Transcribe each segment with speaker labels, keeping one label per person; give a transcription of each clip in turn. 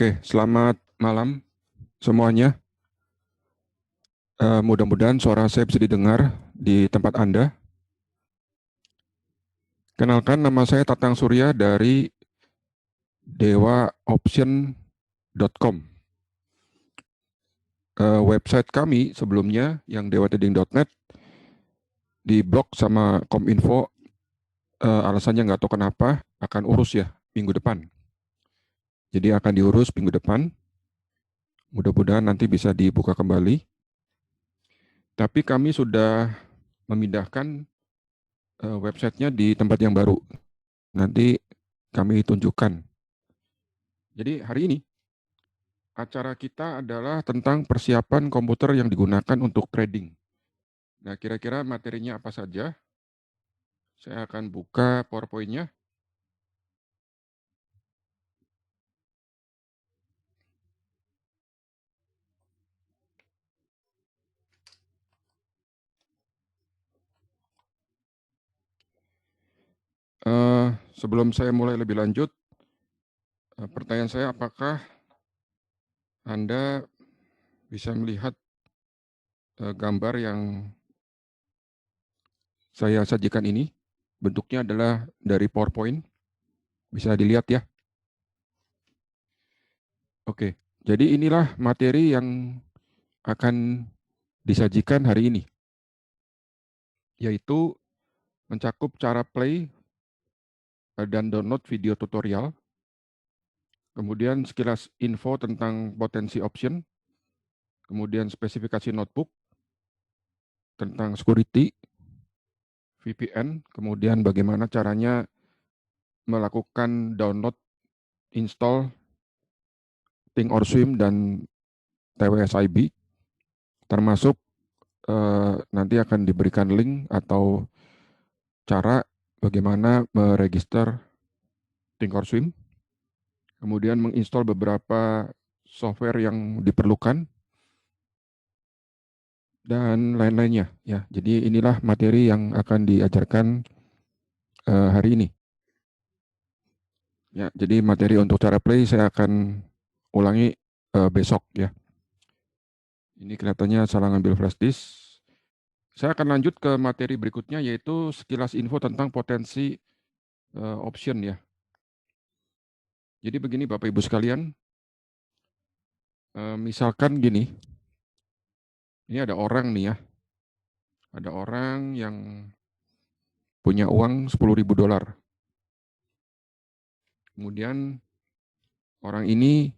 Speaker 1: Oke, selamat malam semuanya. Mudah-mudahan suara saya bisa didengar di tempat Anda. Kenalkan, nama saya Tatang Surya dari dewaoption.com. Website kami sebelumnya yang dewatrading.net diblok sama Kominfo. Alasannya nggak tahu kenapa, akan urus ya minggu depan. Jadi akan diurus minggu depan. Mudah-mudahan nanti bisa dibuka kembali. Tapi kami sudah memindahkan websitenya di tempat yang baru. Nanti kami tunjukkan. Jadi hari ini acara kita adalah tentang persiapan komputer yang digunakan untuk trading. Nah, kira-kira materinya apa saja? Saya akan buka PowerPoint-nya. Sebelum saya mulai lebih lanjut, pertanyaan saya, apakah Anda bisa melihat gambar yang saya sajikan ini? Bentuknya adalah dari PowerPoint. Bisa dilihat ya. Oke, jadi inilah materi yang akan disajikan hari ini, yaitu mencakup cara play dan download video tutorial, kemudian sekilas info tentang potensi option, kemudian spesifikasi notebook, tentang security, VPN, kemudian bagaimana caranya melakukan download, install Thinkorswim dan TWSIB, termasuk nanti akan diberikan link atau cara bagaimana meregister Thinkorswim, kemudian menginstal beberapa software yang diperlukan, dan lain-lainnya ya. Jadi inilah materi yang akan diajarkan hari ini. Ya, jadi materi untuk cara play saya akan ulangi besok ya. Ini kelihatannya salah ngambil flash disk. Saya akan lanjut ke materi berikutnya, yaitu sekilas info tentang potensi option ya. Jadi begini Bapak Ibu sekalian, misalkan gini, ini ada orang nih ya, ada orang yang punya uang $10.000. Kemudian orang ini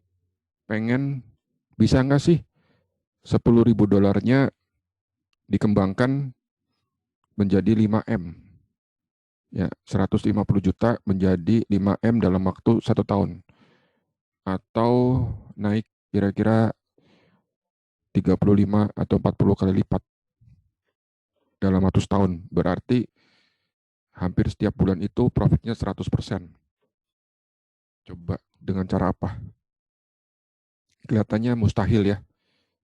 Speaker 1: pengen, bisa nggak sih $10.000 dikembangkan menjadi 5M. Ya, 150 juta menjadi 5M dalam waktu 1 tahun. Atau naik kira-kira 35 atau 40 kali lipat dalam waktu setahun. Berarti hampir setiap bulan itu profitnya 100%. Coba dengan cara apa? Kelihatannya mustahil ya.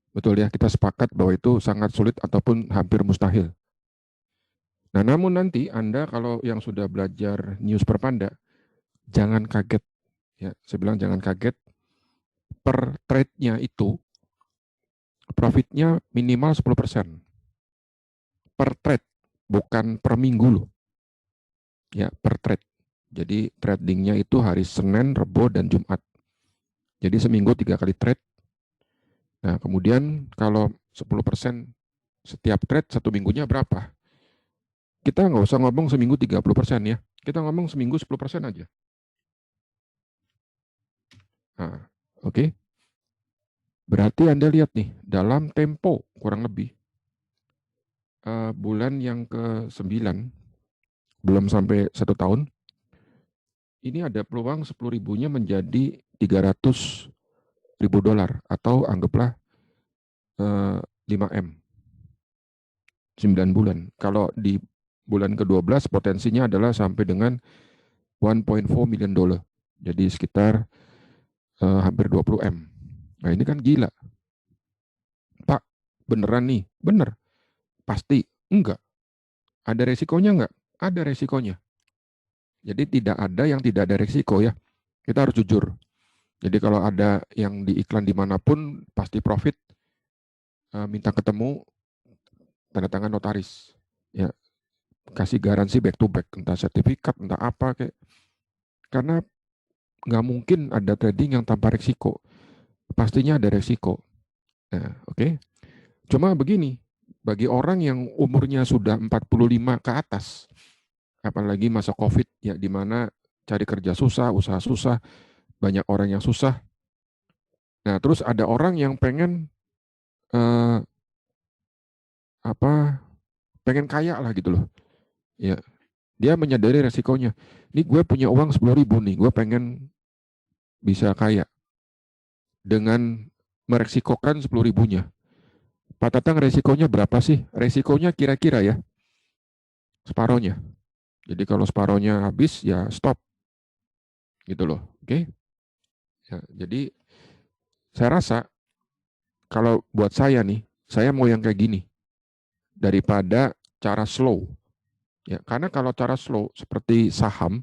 Speaker 1: Betul ya, kita sepakat bahwa itu sangat sulit ataupun hampir mustahil. Nah, namun nanti Anda kalau yang sudah belajar News per Panda, jangan kaget. Ya, saya bilang jangan kaget. Per trade-nya itu, profitnya minimal 10%. Per trade, bukan per minggu loh. Ya, per trade. Jadi tradingnya itu hari Senin, Rebo, dan Jumat. Jadi seminggu 3 kali trade. Nah, kemudian kalau 10% setiap trade, 1 minggunya berapa? Kita nggak usah ngomong seminggu 30% ya. Kita ngomong seminggu 10% aja. Nah, oke. Berarti Anda lihat nih, dalam tempo kurang lebih bulan yang ke-9, belum sampai 1 tahun, ini ada peluang 10.000-nya menjadi $300.000 atau anggaplah 5M. 9 bulan. Kalau di bulan ke-12 potensinya adalah sampai dengan $1.4 million. Jadi sekitar hampir 20M. Nah ini kan gila. Pak, beneran nih? Bener. Pasti? Enggak. Ada resikonya enggak? Ada resikonya. Jadi tidak ada yang tidak ada resiko ya. Kita harus jujur. Jadi kalau ada yang di iklan dimanapun pasti profit, minta ketemu, tanda tangan notaris, ya kasih garansi back to back, entah sertifikat, entah apa kayak, karena nggak mungkin ada trading yang tanpa resiko, pastinya ada resiko. Nah, oke. Cuma begini, bagi orang yang umurnya sudah 45 ke atas, apalagi masa COVID ya, di mana cari kerja susah, usaha susah, banyak orang yang susah. Nah, terus ada orang yang pengen eh, apa? Pengen kaya lah gitu loh. Ya, dia menyadari resikonya. Ini gue punya uang 10.000 nih, gue pengen bisa kaya dengan meresikokan 10.000-nya. Pak Tatang, resikonya berapa sih? Resikonya kira-kira ya separohnya. Jadi kalau separohnya habis ya stop gitu loh. Oke? Ya, jadi saya rasa kalau buat saya nih, saya mau yang kayak gini daripada cara slow. Ya, karena kalau cara slow seperti saham,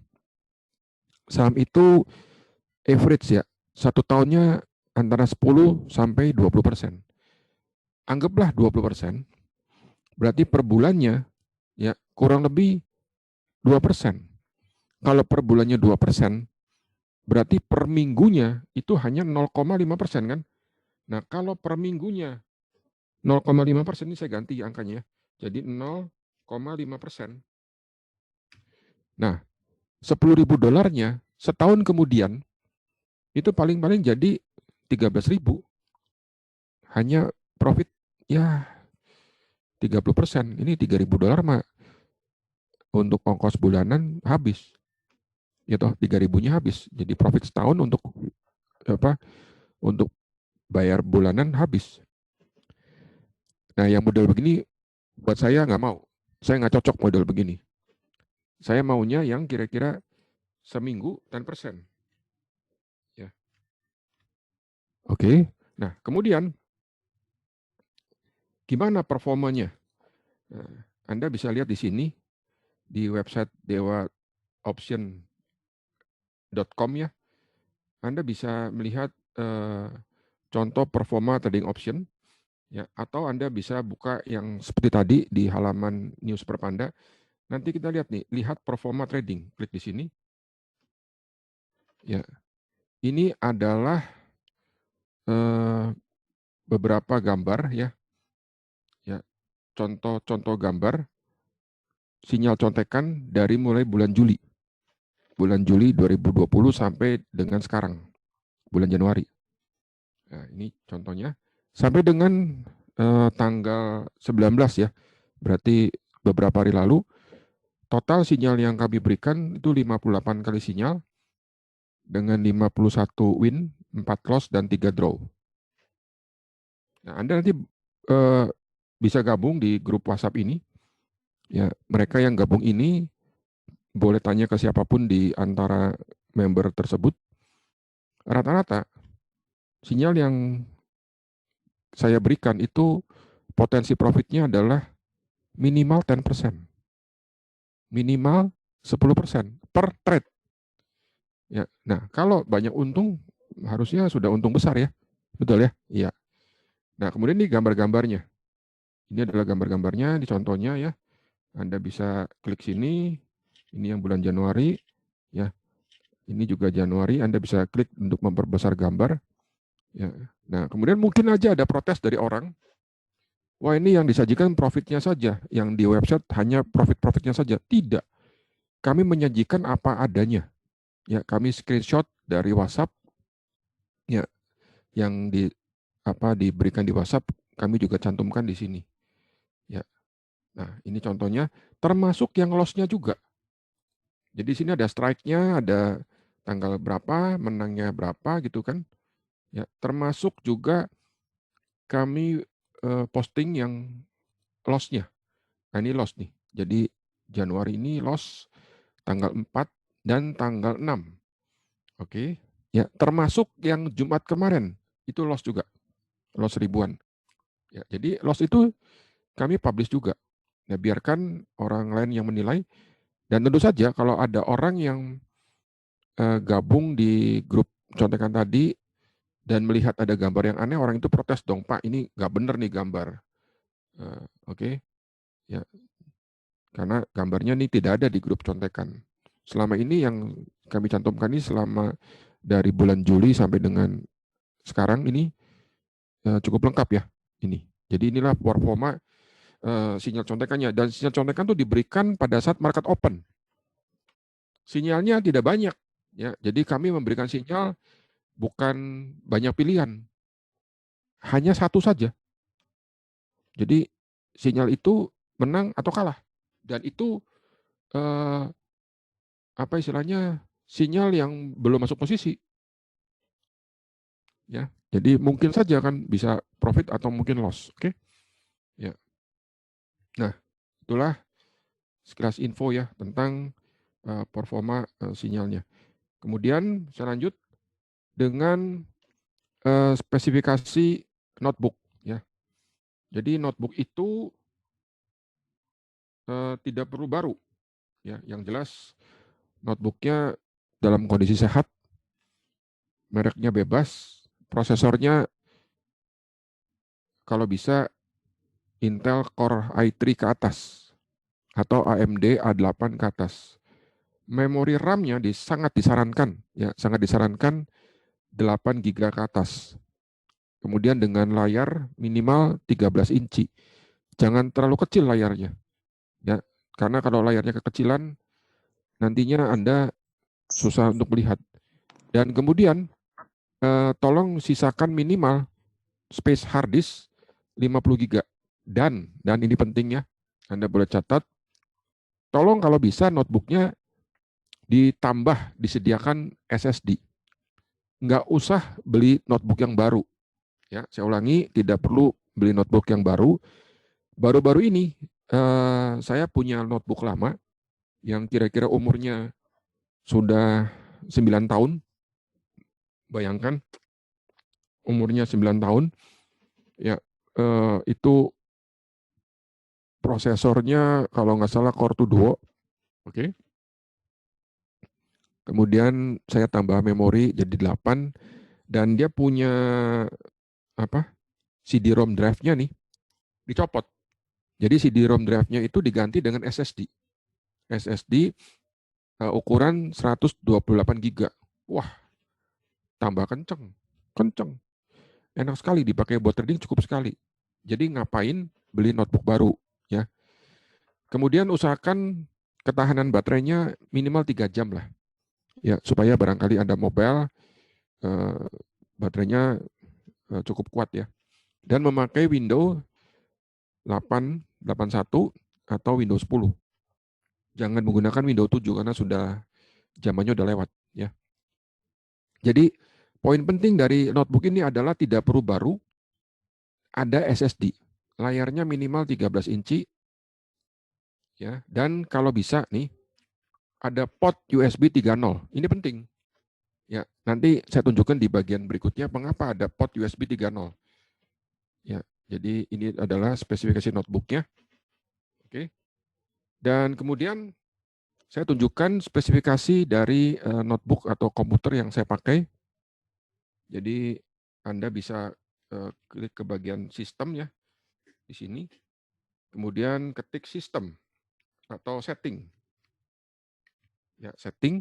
Speaker 1: saham itu average ya, satu tahunnya antara 10 sampai 20%. Anggaplah 20%, berarti per bulannya ya kurang lebih 2%. Kalau per bulannya 2%, berarti per minggunya itu hanya 0,5% kan? Nah, kalau per minggunya 0,5%, ini saya ganti angkanya. Jadi 0,5%. Nah, 10.000 dolarnya setahun kemudian itu paling-paling jadi 13.000. Hanya profit ya 30%. Ini 3.000 dolar mah untuk ongkos bulanan habis. Ya toh 3.000-nya habis. Jadi profit setahun untuk apa? Untuk bayar bulanan habis. Nah, yang model begini buat saya nggak mau. Saya nggak cocok model begini. Saya maunya yang kira-kira seminggu 10%. Ya. Oke. Nah, kemudian gimana performanya? Nah, Anda bisa lihat di sini di website dewaoption.com ya. Anda bisa melihat contoh performa trading option ya, atau Anda bisa buka yang seperti tadi di halaman News Perpanda. Nanti kita lihat nih, lihat performa trading. Klik di sini. Ya, ini adalah beberapa gambar ya, ya contoh-contoh gambar sinyal contekan dari mulai bulan Juli 2020 sampai dengan sekarang bulan Januari. Nah, ini contohnya sampai dengan tanggal 19 ya, berarti beberapa hari lalu. Total sinyal yang kami berikan itu 58 kali sinyal dengan 51 win, 4 loss dan 3 draw. Nah, Anda nanti eh, bisa gabung di grup WhatsApp ini. Ya, mereka yang gabung ini boleh tanya ke siapapun di antara member tersebut. Rata-rata sinyal yang saya berikan itu potensi profitnya adalah minimal 10%. Minimal 10% per trade. Ya. Nah, kalau banyak untung harusnya sudah untung besar ya. Betul ya? Iya. Nah, kemudian ini gambar-gambarnya. Ini adalah gambar-gambarnya, di contohnya ya. Anda bisa klik sini. Ini yang bulan Januari ya. Ini juga Januari, Anda bisa klik untuk memperbesar gambar. Ya. Nah, kemudian mungkin aja ada protes dari orang. Wah, ini yang disajikan profitnya saja, yang di website hanya profit-profitnya saja. Tidak. Kami menyajikan apa adanya. Ya, kami screenshot dari WhatsApp ya, yang diberikan di WhatsApp, kami juga cantumkan di sini. Ya. Nah, ini contohnya termasuk yang loss-nya juga. Jadi di sini ada strike-nya, ada tanggal berapa, menangnya berapa gitu kan. Ya, termasuk juga kami posting yang loss-nya. Nah, ini loss nih. Jadi Januari ini loss tanggal 4 dan tanggal 6. Oke. Ya, termasuk yang Jumat kemarin itu loss juga. Loss ribuan. Ya, jadi loss itu kami publish juga. Nah, biarkan orang lain yang menilai, dan tentu saja kalau ada orang yang gabung di grup contekan tadi dan melihat ada gambar yang aneh, orang itu protes dong, Pak, ini nggak bener nih gambar. Oke, ya, karena gambarnya ini tidak ada di grup contekan. Selama ini yang kami cantumkan ini selama dari bulan Juli sampai dengan sekarang ini cukup lengkap ya ini. Jadi inilah performa sinyal contekannya, dan sinyal contekan itu diberikan pada saat market open. Sinyalnya tidak banyak, ya. Jadi kami memberikan sinyal bukan banyak pilihan, hanya satu saja. Jadi sinyal itu menang atau kalah, dan itu apa istilahnya, sinyal yang belum masuk posisi, ya. Jadi mungkin saja kan bisa profit atau mungkin loss, oke? Ya. Nah, itulah sekilas info ya tentang performa sinyalnya. Kemudian saya lanjut dengan spesifikasi notebook, ya. Jadi notebook itu tidak perlu baru, ya. Yang jelas notebooknya dalam kondisi sehat, mereknya bebas, prosesornya kalau bisa Intel Core i3 ke atas atau AMD A8 ke atas. Memori RAM-nya sangat disarankan, ya, sangat disarankan 8 GB ke atas. Kemudian dengan layar minimal 13 inci. Jangan terlalu kecil layarnya, ya. Karena kalau layarnya kekecilan, nantinya Anda susah untuk melihat. Dan kemudian tolong sisakan minimal space hard disk 50 GB. Dan ini pentingnya, Anda boleh catat, tolong kalau bisa notebooknya ditambah, disediakan SSD. Nggak usah beli notebook yang baru. Ya, saya ulangi, tidak perlu beli notebook yang baru. Baru-baru ini saya punya notebook lama yang kira-kira umurnya sudah 9 tahun. Bayangkan, umurnya 9 tahun. Ya, itu prosesornya kalau nggak salah Core 2 Duo. Oke. Kemudian saya tambah memori jadi 8, dan dia punya apa? CD-ROM drive-nya nih dicopot. Jadi CD-ROM drive-nya itu diganti dengan SSD. SSD ukuran 128 GB. Wah, tambah kenceng. Kenceng. Enak sekali dipakai buat trading, cukup sekali. Jadi ngapain beli notebook baru, ya. Kemudian usahakan ketahanan baterainya minimal 3 jam lah. Ya, supaya barangkali Anda mobile, baterainya cukup kuat ya. Dan memakai Windows 8.1 atau Windows 10. Jangan menggunakan Windows 7 karena sudah zamannya udah lewat, ya. Jadi poin penting dari notebook ini adalah tidak perlu baru, ada SSD. Layarnya minimal 13 inci, ya. Dan kalau bisa nih ada port USB 3.0. Ini penting. Ya, nanti saya tunjukkan di bagian berikutnya mengapa ada port USB 3.0. Ya, jadi ini adalah spesifikasi notebooknya. Oke. Dan kemudian saya tunjukkan spesifikasi dari notebook atau komputer yang saya pakai. Jadi Anda bisa klik ke bagian sistem ya di sini. Kemudian ketik sistem atau setting. Ya, setting.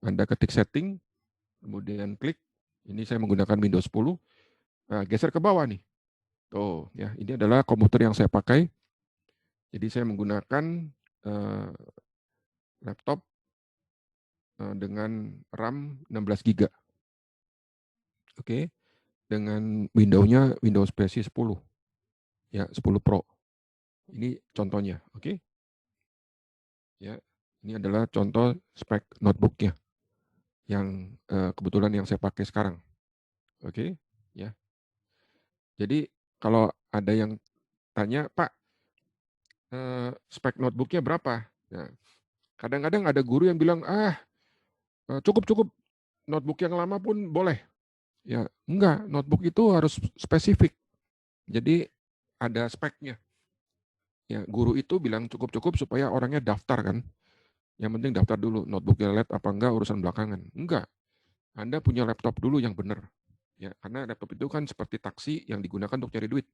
Speaker 1: Anda ketik setting, kemudian klik. Ini saya menggunakan Windows 10. Nah, geser ke bawah nih. Tuh, ya, ini adalah komputer yang saya pakai. Jadi saya menggunakan laptop dengan RAM 16 GB. Oke, dengan Windows-nya Windows versi 10. Ya, 10 Pro. Ini contohnya, oke? Ya, ini adalah contoh spek notebooknya yang kebetulan yang saya pakai sekarang. Oke, ya. Jadi kalau ada yang tanya, Pak, spek notebooknya berapa? Nah, kadang-kadang ada guru yang bilang, cukup notebook yang lama pun boleh. Ya, enggak, notebook itu harus spesifik. Jadi ada speknya. Ya, guru itu bilang cukup supaya orangnya daftar kan. Yang penting daftar dulu, notebooknya LED apa enggak urusan belakangan. Enggak. Anda punya laptop dulu yang benar. Ya, karena laptop itu kan seperti taksi yang digunakan untuk cari duit.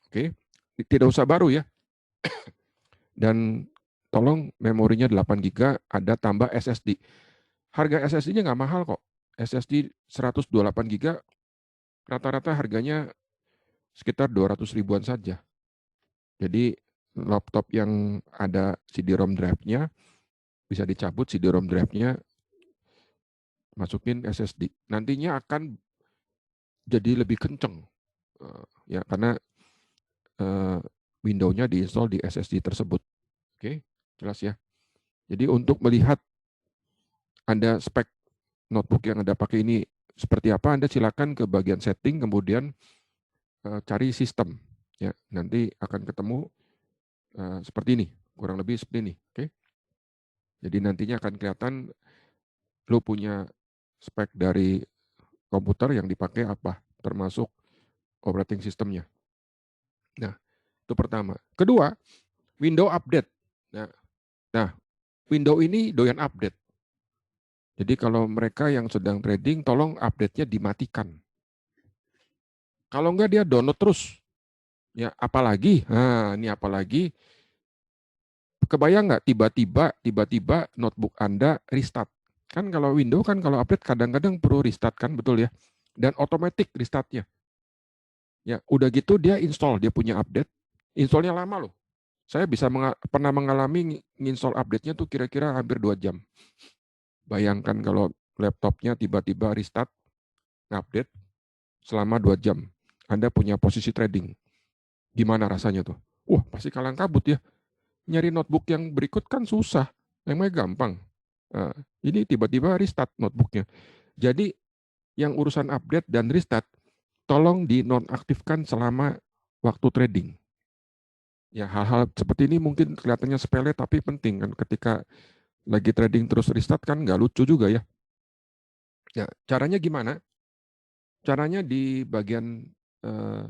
Speaker 1: Oke, tidak usah baru ya. Dan tolong memorinya 8 GB, ada tambah SSD. Harga SSD-nya nggak mahal kok. SSD 128 GB, rata-rata harganya sekitar 200 ribuan saja. Jadi laptop yang ada CD-ROM drive-nya, bisa dicabut CD-ROM drive-nya, masukin SSD. Nantinya akan jadi lebih kenceng. Ya, karena Windows-nya diinstal di SSD tersebut. Oke, jelas ya. Jadi untuk melihat Anda spek notebook yang Anda pakai ini seperti apa, Anda silakan ke bagian setting, kemudian cari sistem. Ya, nanti akan ketemu seperti ini, kurang lebih seperti ini. Oke. Jadi nantinya akan kelihatan lo punya spek dari komputer yang dipakai apa, termasuk operating systemnya. Nah, itu pertama. Kedua, window update. Nah, window ini doyan update. Jadi kalau mereka yang sedang trading, tolong update-nya dimatikan. Kalau enggak dia download terus. Ya, apalagi, nah ini apalagi, kebayang nggak tiba-tiba notebook Anda restart. Kan kalau Windows kan kalau update kadang-kadang perlu restart kan, betul ya? Dan otomatis restartnya. Ya, udah gitu dia install, dia punya update. Installnya lama loh. Saya bisa pernah mengalami nginstall update-nya tuh kira-kira hampir 2 jam. Bayangkan kalau laptopnya tiba-tiba restart, update selama 2 jam. Anda punya posisi trading. Gimana rasanya tuh? Wah, pasti kalang kabut ya. Nyari notebook yang berikut kan susah. Emangnya gampang. Nah, ini tiba-tiba restart notebooknya. Jadi yang urusan update dan restart, tolong dinonaktifkan selama waktu trading. Ya, hal-hal seperti ini mungkin kelihatannya sepele tapi penting kan, ketika lagi trading terus restart kan nggak lucu juga ya. Ya, caranya gimana? Caranya di bagian uh,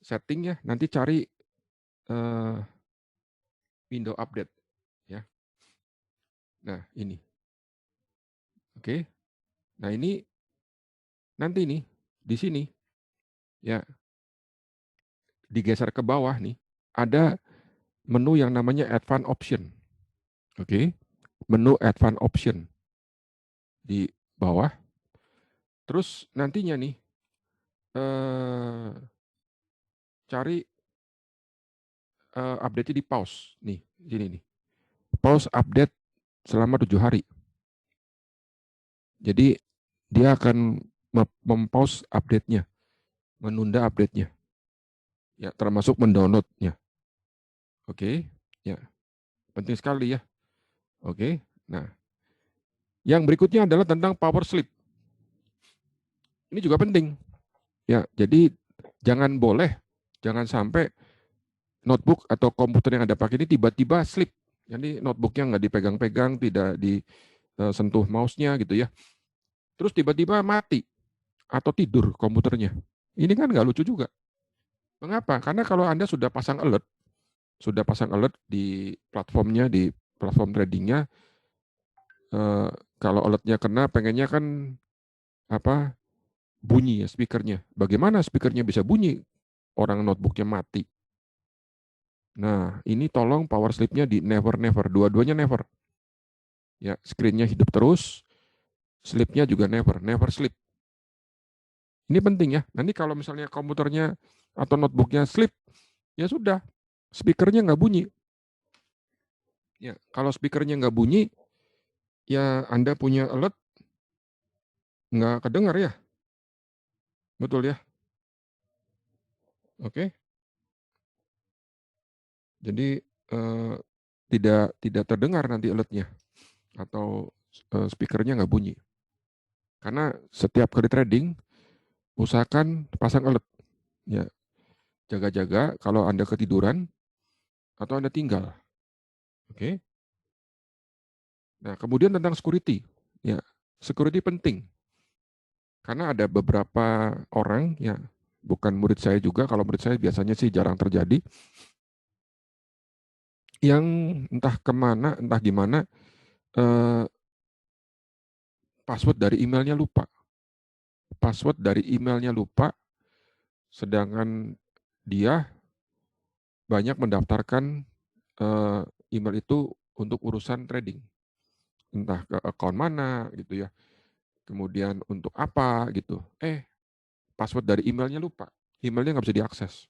Speaker 1: setting ya, nanti cari uh, window update ya. Nah, ini. Oke. Nah, ini nanti nih di sini ya, digeser ke bawah nih, ada menu yang namanya advanced option. Oke. Menu advanced option di bawah. Terus nantinya nih cari update di pause nih, sini nih. Pause update selama 7 hari. Jadi dia akan mempause update-nya, menunda update-nya. Ya, termasuk mendownload-nya. Oke. Ya, penting sekali ya. Oke. Nah, yang berikutnya adalah tentang power sleep. Ini juga penting. Ya, jadi jangan sampai notebook atau komputer yang Anda pakai ini tiba-tiba sleep. Jadi notebooknya nggak dipegang-pegang, tidak disentuh mouse-nya gitu ya. Terus tiba-tiba mati atau tidur komputernya. Ini kan nggak lucu juga. Mengapa? Karena kalau Anda sudah pasang alert di platformnya, di platform tradingnya, kalau alertnya kena, pengennya kan apa, bunyi ya speakernya. Bagaimana speakernya bisa bunyi? Orang notebooknya mati. Nah, ini tolong power sleep-nya di never, dua-duanya never. Ya, screen-nya hidup terus, sleep-nya juga never sleep. Ini penting ya. Nanti kalau misalnya komputernya atau notebooknya sleep, ya sudah, speakernya nggak bunyi. Ya, kalau speakernya nggak bunyi, ya Anda punya alert nggak kedengar ya, betul ya. Oke, jadi tidak terdengar nanti alertnya atau speakernya nggak bunyi. Karena setiap kali trading usahakan pasang alert. Ya, jaga-jaga kalau Anda ketiduran atau Anda tinggal. Oke. Nah, kemudian tentang security. Ya, security penting. Karena ada beberapa orang ya, bukan murid saya juga, kalau murid saya biasanya sih jarang terjadi, yang entah kemana, entah gimana, eh, password dari emailnya lupa. Password dari emailnya lupa, sedangkan dia banyak mendaftarkan email itu untuk urusan trading. Entah ke account mana gitu ya. Kemudian untuk apa gitu. Password dari emailnya lupa. Emailnya nggak bisa diakses.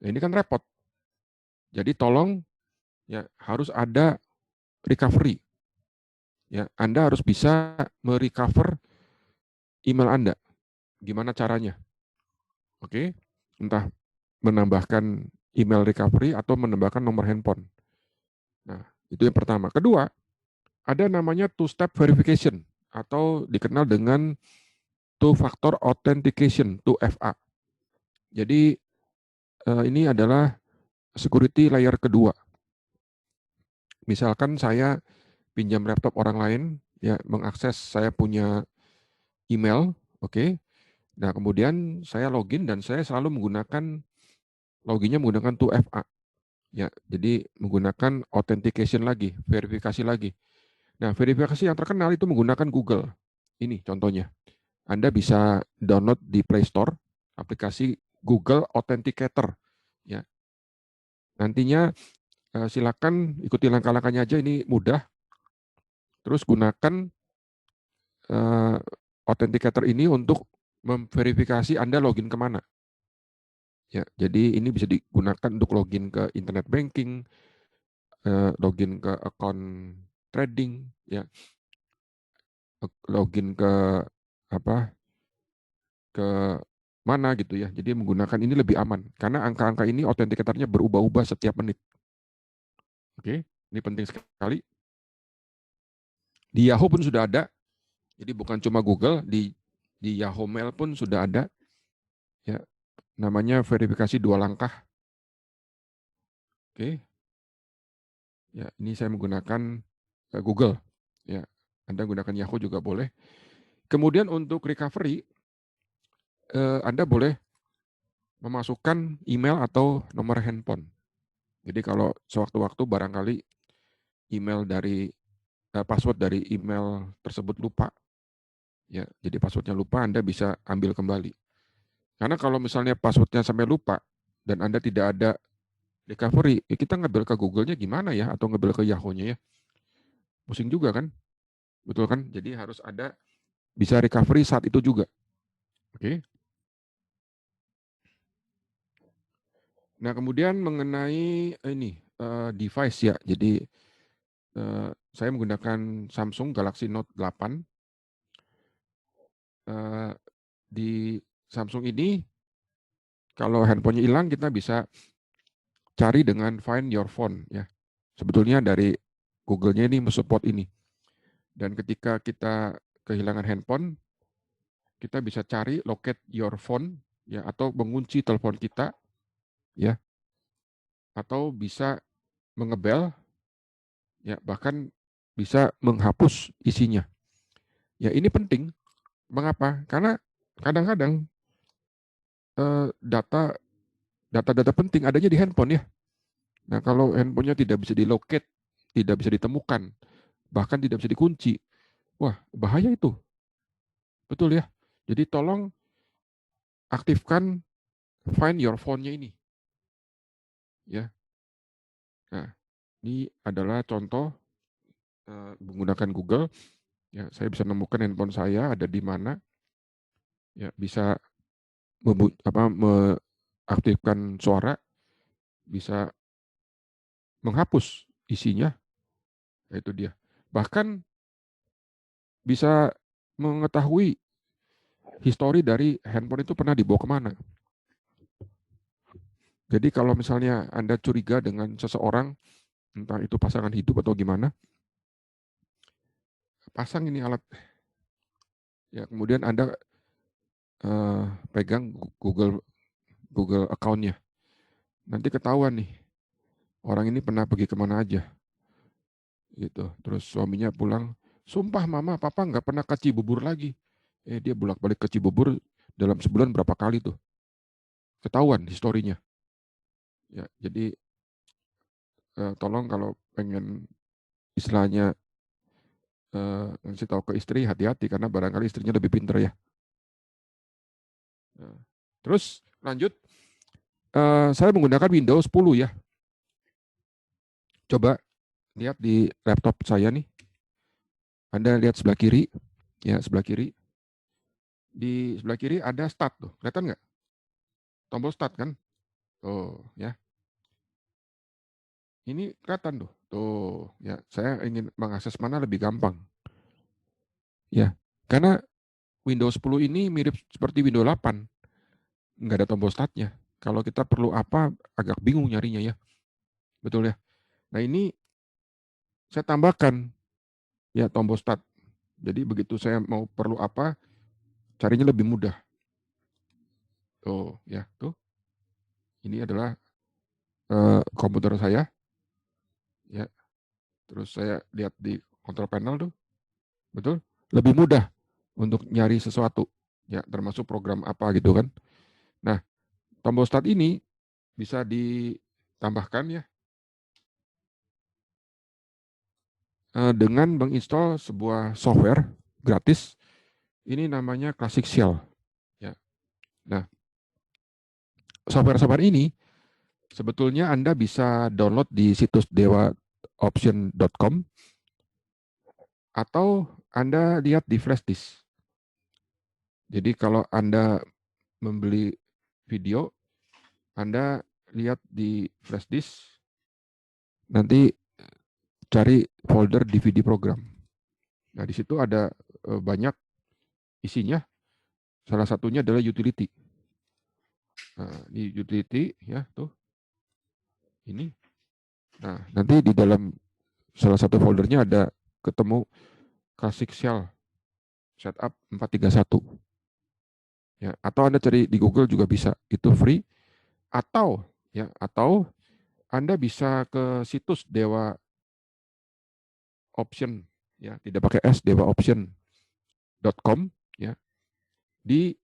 Speaker 1: Nah, ini kan repot. Jadi tolong ya harus ada recovery. Ya, Anda harus bisa merecover email Anda. Gimana caranya? Oke. Entah menambahkan email recovery atau menambahkan nomor handphone. Nah, itu yang pertama. Kedua, ada namanya two-step verification atau dikenal dengan two-factor authentication, 2FA. Jadi ini adalah security layer kedua. Misalkan saya pinjam laptop orang lain, ya mengakses saya punya email, oke. Nah, kemudian saya login dan saya selalu menggunakan loginnya menggunakan 2FA. Ya, jadi menggunakan authentication lagi, verifikasi lagi. Nah, verifikasi yang terkenal itu menggunakan Google. Ini contohnya. Anda bisa download di Play Store aplikasi Google Authenticator. Ya, nantinya silakan ikuti langkah-langkahnya aja, ini mudah. Terus gunakan uh, Authenticator ini untuk memverifikasi Anda login kemana. Ya, jadi ini bisa digunakan untuk login ke internet banking, login ke account trading, ya, login ke apa, ke mana gitu ya. Jadi menggunakan ini lebih aman karena angka-angka ini autentikatornya berubah-ubah setiap menit. Oke, ini penting sekali. Di Yahoo pun sudah ada. Jadi bukan cuma Google, di Yahoo Mail pun sudah ada. Ya, namanya verifikasi 2 langkah. Oke. Ya, ini saya menggunakan Google. Ya, Anda gunakan Yahoo juga boleh. Kemudian untuk recovery, Anda boleh memasukkan email atau nomor handphone. Jadi kalau sewaktu-waktu barangkali email dari password dari email tersebut lupa, ya, jadi passwordnya lupa, Anda bisa ambil kembali. Karena kalau misalnya passwordnya sampai lupa dan Anda tidak ada recovery, ya kita ngambil ke Google-nya gimana ya, atau ngambil ke Yahoo-nya ya, pusing juga kan, betul kan? Jadi harus ada bisa recovery saat itu juga. Oke. Nah, kemudian mengenai ini device ya. Jadi saya menggunakan Samsung Galaxy Note 8. Di Samsung ini kalau handphonenya hilang kita bisa cari dengan Find Your Phone ya. Sebetulnya dari Google-nya ini mensupport ini. Dan ketika kita kehilangan handphone, kita bisa cari locate your phone ya, atau mengunci telepon kita ya, atau bisa mengebel ya, bahkan bisa menghapus isinya. Ya, ini penting. Mengapa? Karena kadang-kadang data data-data penting adanya di handphone ya. Nah, kalau handphonenya tidak bisa dilocate, tidak bisa ditemukan, bahkan tidak bisa dikunci, wah bahaya itu, betul ya. Jadi tolong aktifkan Find Your Phone-nya ini, ya. Nah, ini adalah contoh menggunakan Google. Ya, saya bisa menemukan handphone saya ada di mana, ya bisa mengaktifkan suara, bisa menghapus isinya, itu dia. Bahkan bisa mengetahui histori dari handphone itu pernah dibawa kemana. Jadi kalau misalnya Anda curiga dengan seseorang, entah itu pasangan hidup atau gimana, pasang ini alat. Ya, kemudian Anda pegang Google Google account-nya. Nanti ketahuan nih, orang ini pernah pergi kemana aja. Gitu. Terus suaminya pulang, sumpah mama, papa nggak pernah ke Cibubur lagi. Dia bolak-balik ke Cibubur dalam sebulan berapa kali tuh. Ketahuan historinya. Ya, jadi tolong kalau pengen istilahnya ngasih tahu ke istri hati-hati karena barangkali istrinya lebih pinter ya. Nah, terus lanjut, saya menggunakan Windows 10 ya. Coba lihat di laptop saya nih. Anda lihat sebelah kiri, ya sebelah kiri. Di sebelah kiri ada Start tuh, kelihatan nggak? Tombol Start kan? Tuh, ya. Ini kelihatan tuh. Tuh, ya. Saya ingin mengakses mana lebih gampang. Ya, karena Windows 10 ini mirip seperti Windows 8. Nggak ada tombol Start-nya. Kalau kita perlu apa, agak bingung nyarinya ya. Betul ya? Nah ini saya tambahkan ya tombol Start. Jadi begitu saya mau perlu apa, carinya lebih mudah. Tuh, ya, tuh. Ini adalah komputer saya, ya. Terus saya lihat di control panel tuh, betul? Lebih mudah untuk nyari sesuatu, ya, termasuk program apa gitu kan. Nah, tombol Start ini bisa ditambahkan ya dengan menginstal sebuah software gratis. Ini namanya Classic Shell, ya. Nah, software-software ini sebetulnya Anda bisa download di situs dewaoption.com atau Anda lihat di flash disk. Jadi kalau Anda membeli video, Anda lihat di flash disk, nanti cari folder DVD program. Nah, di situ ada banyak isinya. Salah satunya adalah utility. Nah, di utility ya tuh ini. Nah, nanti di dalam salah satu foldernya ada ketemu Classic Shell Setup 431. Ya, atau Anda cari di Google juga bisa. Itu free. Atau ya, atau Anda bisa ke situs Dewa Option ya, tidak pakai S, dewaoption.com ya. Di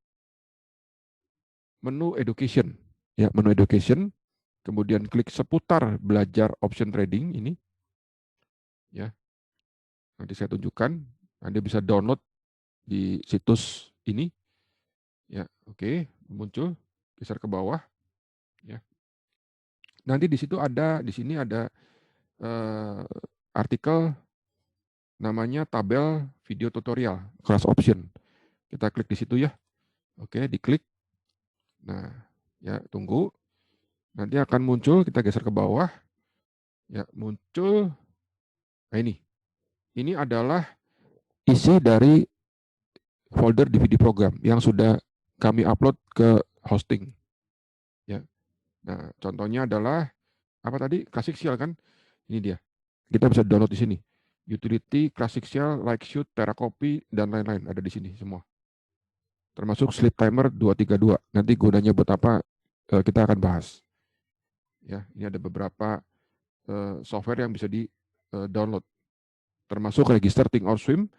Speaker 1: menu education ya, menu education, kemudian klik seputar belajar option trading ini ya. Nanti saya tunjukkan, Anda bisa download di situs ini ya. Oke, muncul, geser ke bawah ya. Nanti di situ ada, di sini ada artikel namanya tabel video tutorial kelas option. Kita klik di situ ya. Oke, diklik. Nah, ya tunggu. Nanti akan muncul, kita geser ke bawah. Ya, muncul. Nah ini. Ini adalah isi dari folder DVD program yang sudah kami upload ke hosting. Ya. Nah, contohnya adalah apa tadi? Classic Shell kan? Ini dia. Kita bisa download di sini. Utility, Classic Shell, Like Shoot, Teracopy, dan lain-lain ada di sini semua. Termasuk Sleep Timer 232. Nanti gunanya buat apa kita akan bahas. Ya, ini ada beberapa software yang bisa di-download. Termasuk register Think or Swim,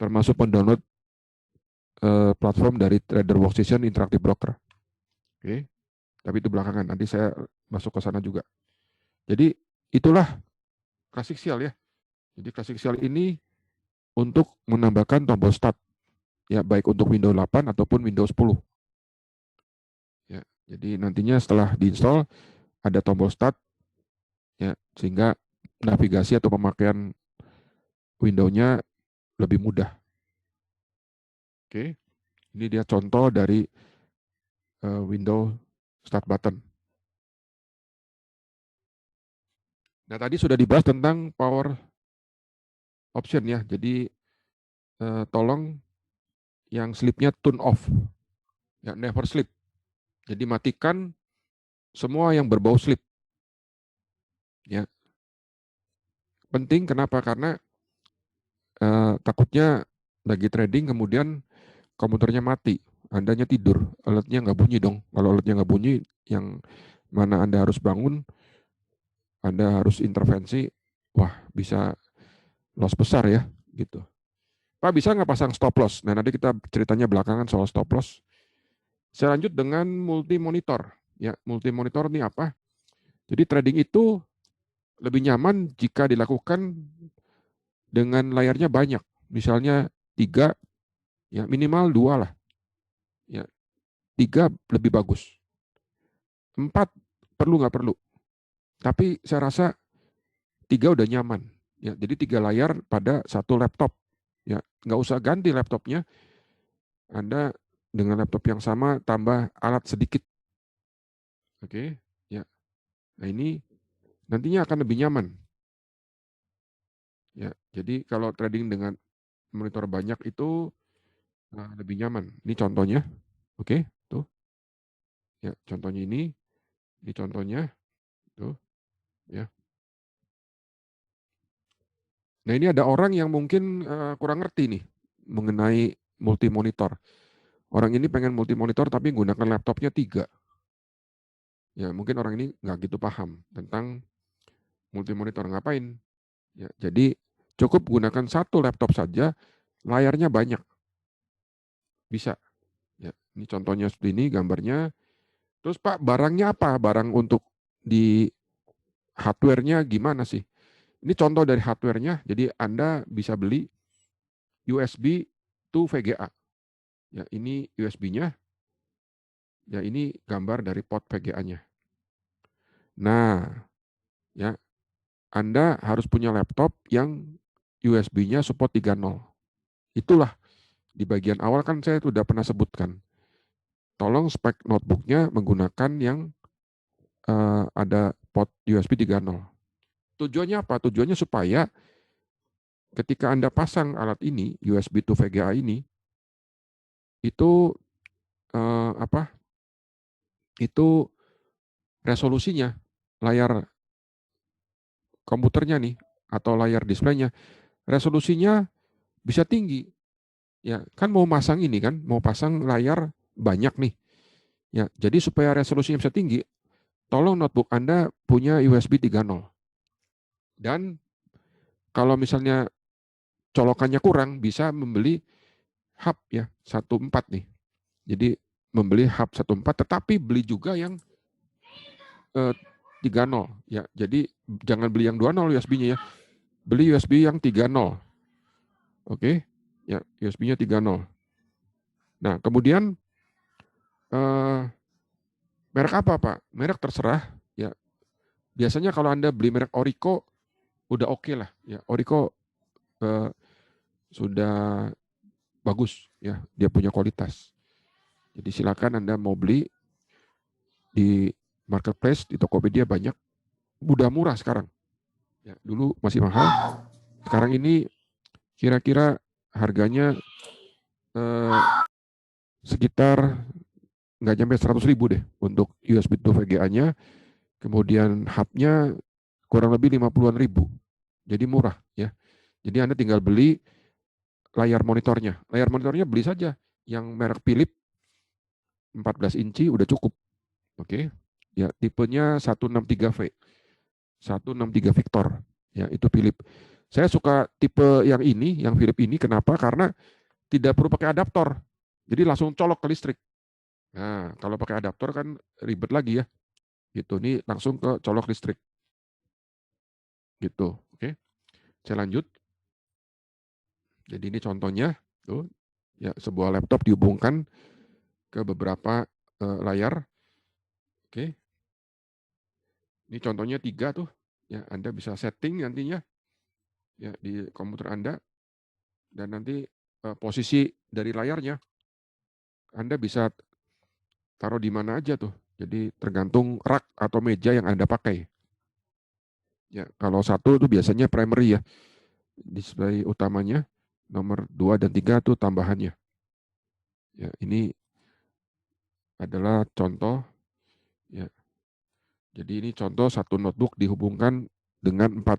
Speaker 1: termasuk mendownload platform dari Trader Workstation Interactive Broker. Oke. Tapi itu belakangan, nanti saya masuk ke sana juga. Jadi itulah Classic Shell ya. Jadi Classic Shell ini untuk menambahkan tombol Start ya, baik untuk Windows 8 ataupun Windows 10. Ya, jadi nantinya setelah diinstal ada tombol Start ya, sehingga navigasi atau pemakaian Windows-nya lebih mudah. Oke. Ini dia contoh dari Windows Start button. Nah, tadi sudah dibahas tentang power option ya. Jadi tolong yang sleep-nya turn off. Ya, never sleep. Jadi matikan semua yang berbau sleep. Ya. Penting kenapa? Karena takutnya lagi trading kemudian komputernya mati. Andanya tidur, alatnya nggak bunyi dong. Kalau alatnya nggak bunyi, yang mana Anda harus bangun, Anda harus intervensi, wah bisa loss besar ya, gitu. Pak bisa nggak pasang stop loss? Nah nanti kita ceritanya belakangan soal stop loss. Saya lanjut dengan multi monitor. Ya, multi monitor ini apa? Jadi trading itu lebih nyaman jika dilakukan dengan layarnya banyak. Misalnya 3, ya minimal 2 lah. Ya, 3 lebih bagus. 4 perlu nggak perlu. Tapi saya rasa 3 udah nyaman. Ya, jadi 3 layar pada satu laptop. Ya, nggak usah ganti laptopnya. Anda dengan laptop yang sama tambah alat sedikit. Oke, ya. Nah ini nantinya akan lebih nyaman. Ya, jadi kalau trading dengan monitor banyak itu lebih nyaman. Ini contohnya, oke, tuh, ya contohnya ini contohnya, tuh, ya. Nah ini ada orang yang mungkin kurang ngerti nih mengenai multi monitor. Orang ini pengen multi monitor tapi gunakan laptopnya 3. Ya mungkin orang ini nggak gitu paham tentang multi monitor ngapain. Ya, jadi cukup gunakan satu laptop saja, layarnya banyak, bisa. Ya, ini contohnya seperti ini gambarnya. Terus Pak, barangnya apa? Barang untuk di hardware-nya gimana sih? Ini contoh dari hardware-nya. Jadi Anda bisa beli USB to VGA. Ya, ini USB-nya. Ya, ini gambar dari port VGA-nya. Nah, ya, Anda harus punya laptop yang USB-nya support 3.0. Itulah di bagian awal kan saya sudah pernah sebutkan. Tolong spek notebooknya menggunakan yang ada port USB 3.0. Tujuannya apa? Tujuannya supaya ketika Anda pasang alat ini, USB to VGA ini, itu apa? Itu resolusinya layar komputernya nih atau layar displaynya, resolusinya bisa tinggi. Ya, kan mau pasang ini kan, mau pasang layar banyak nih. Ya, jadi supaya resolusinya bisa tinggi, tolong notebook Anda punya USB 3.0. Dan kalau misalnya colokannya kurang, bisa membeli hub ya 1.4 nih. Jadi membeli hub 1.4 tetapi beli juga yang 3.0 ya. Jadi jangan beli yang 2.0 USB-nya ya. Beli USB yang 3.0. Oke. Ya, USB-nya 3.0. Nah, kemudian eh, merek apa, Pak? Merek terserah ya. Biasanya kalau Anda beli merek Orico udah oke lah ya. Orico eh, sudah bagus ya, dia punya kualitas. Jadi silakan Anda mau beli di marketplace, di Tokopedia banyak, udah murah sekarang. Ya, dulu masih mahal, sekarang ini kira-kira harganya eh, sekitar nggak nyampe 100.000 deh untuk USB to VGA-nya, kemudian hub-nya kurang lebih 50-an ribu. Jadi murah ya. Jadi Anda tinggal beli layar monitornya. Layar monitornya beli saja yang merek Philips 14 inci udah cukup. Oke. Ya, tipenya 163V. 163 Victor. Ya, itu Philips. Saya suka tipe yang ini, yang Philips ini kenapa? Karena tidak perlu pakai adaptor. Jadi langsung colok ke listrik. Nah, kalau pakai adaptor kan ribet lagi ya. Gitu. Ini langsung ke colok listrik. Gitu. Oke. Saya lanjut. Jadi ini contohnya tuh ya sebuah laptop dihubungkan ke beberapa layar. Oke. Ini contohnya 3 tuh. Ya, Anda bisa setting nantinya ya di komputer Anda dan nanti posisi dari layarnya Anda bisa taruh di mana aja tuh. Jadi tergantung rak atau meja yang Anda pakai. Ya, kalau satu itu biasanya primary ya, display utamanya. Nomor 2 dan 3 itu tambahannya. Ya, ini adalah contoh ya. Jadi ini contoh satu notebook dihubungkan dengan 4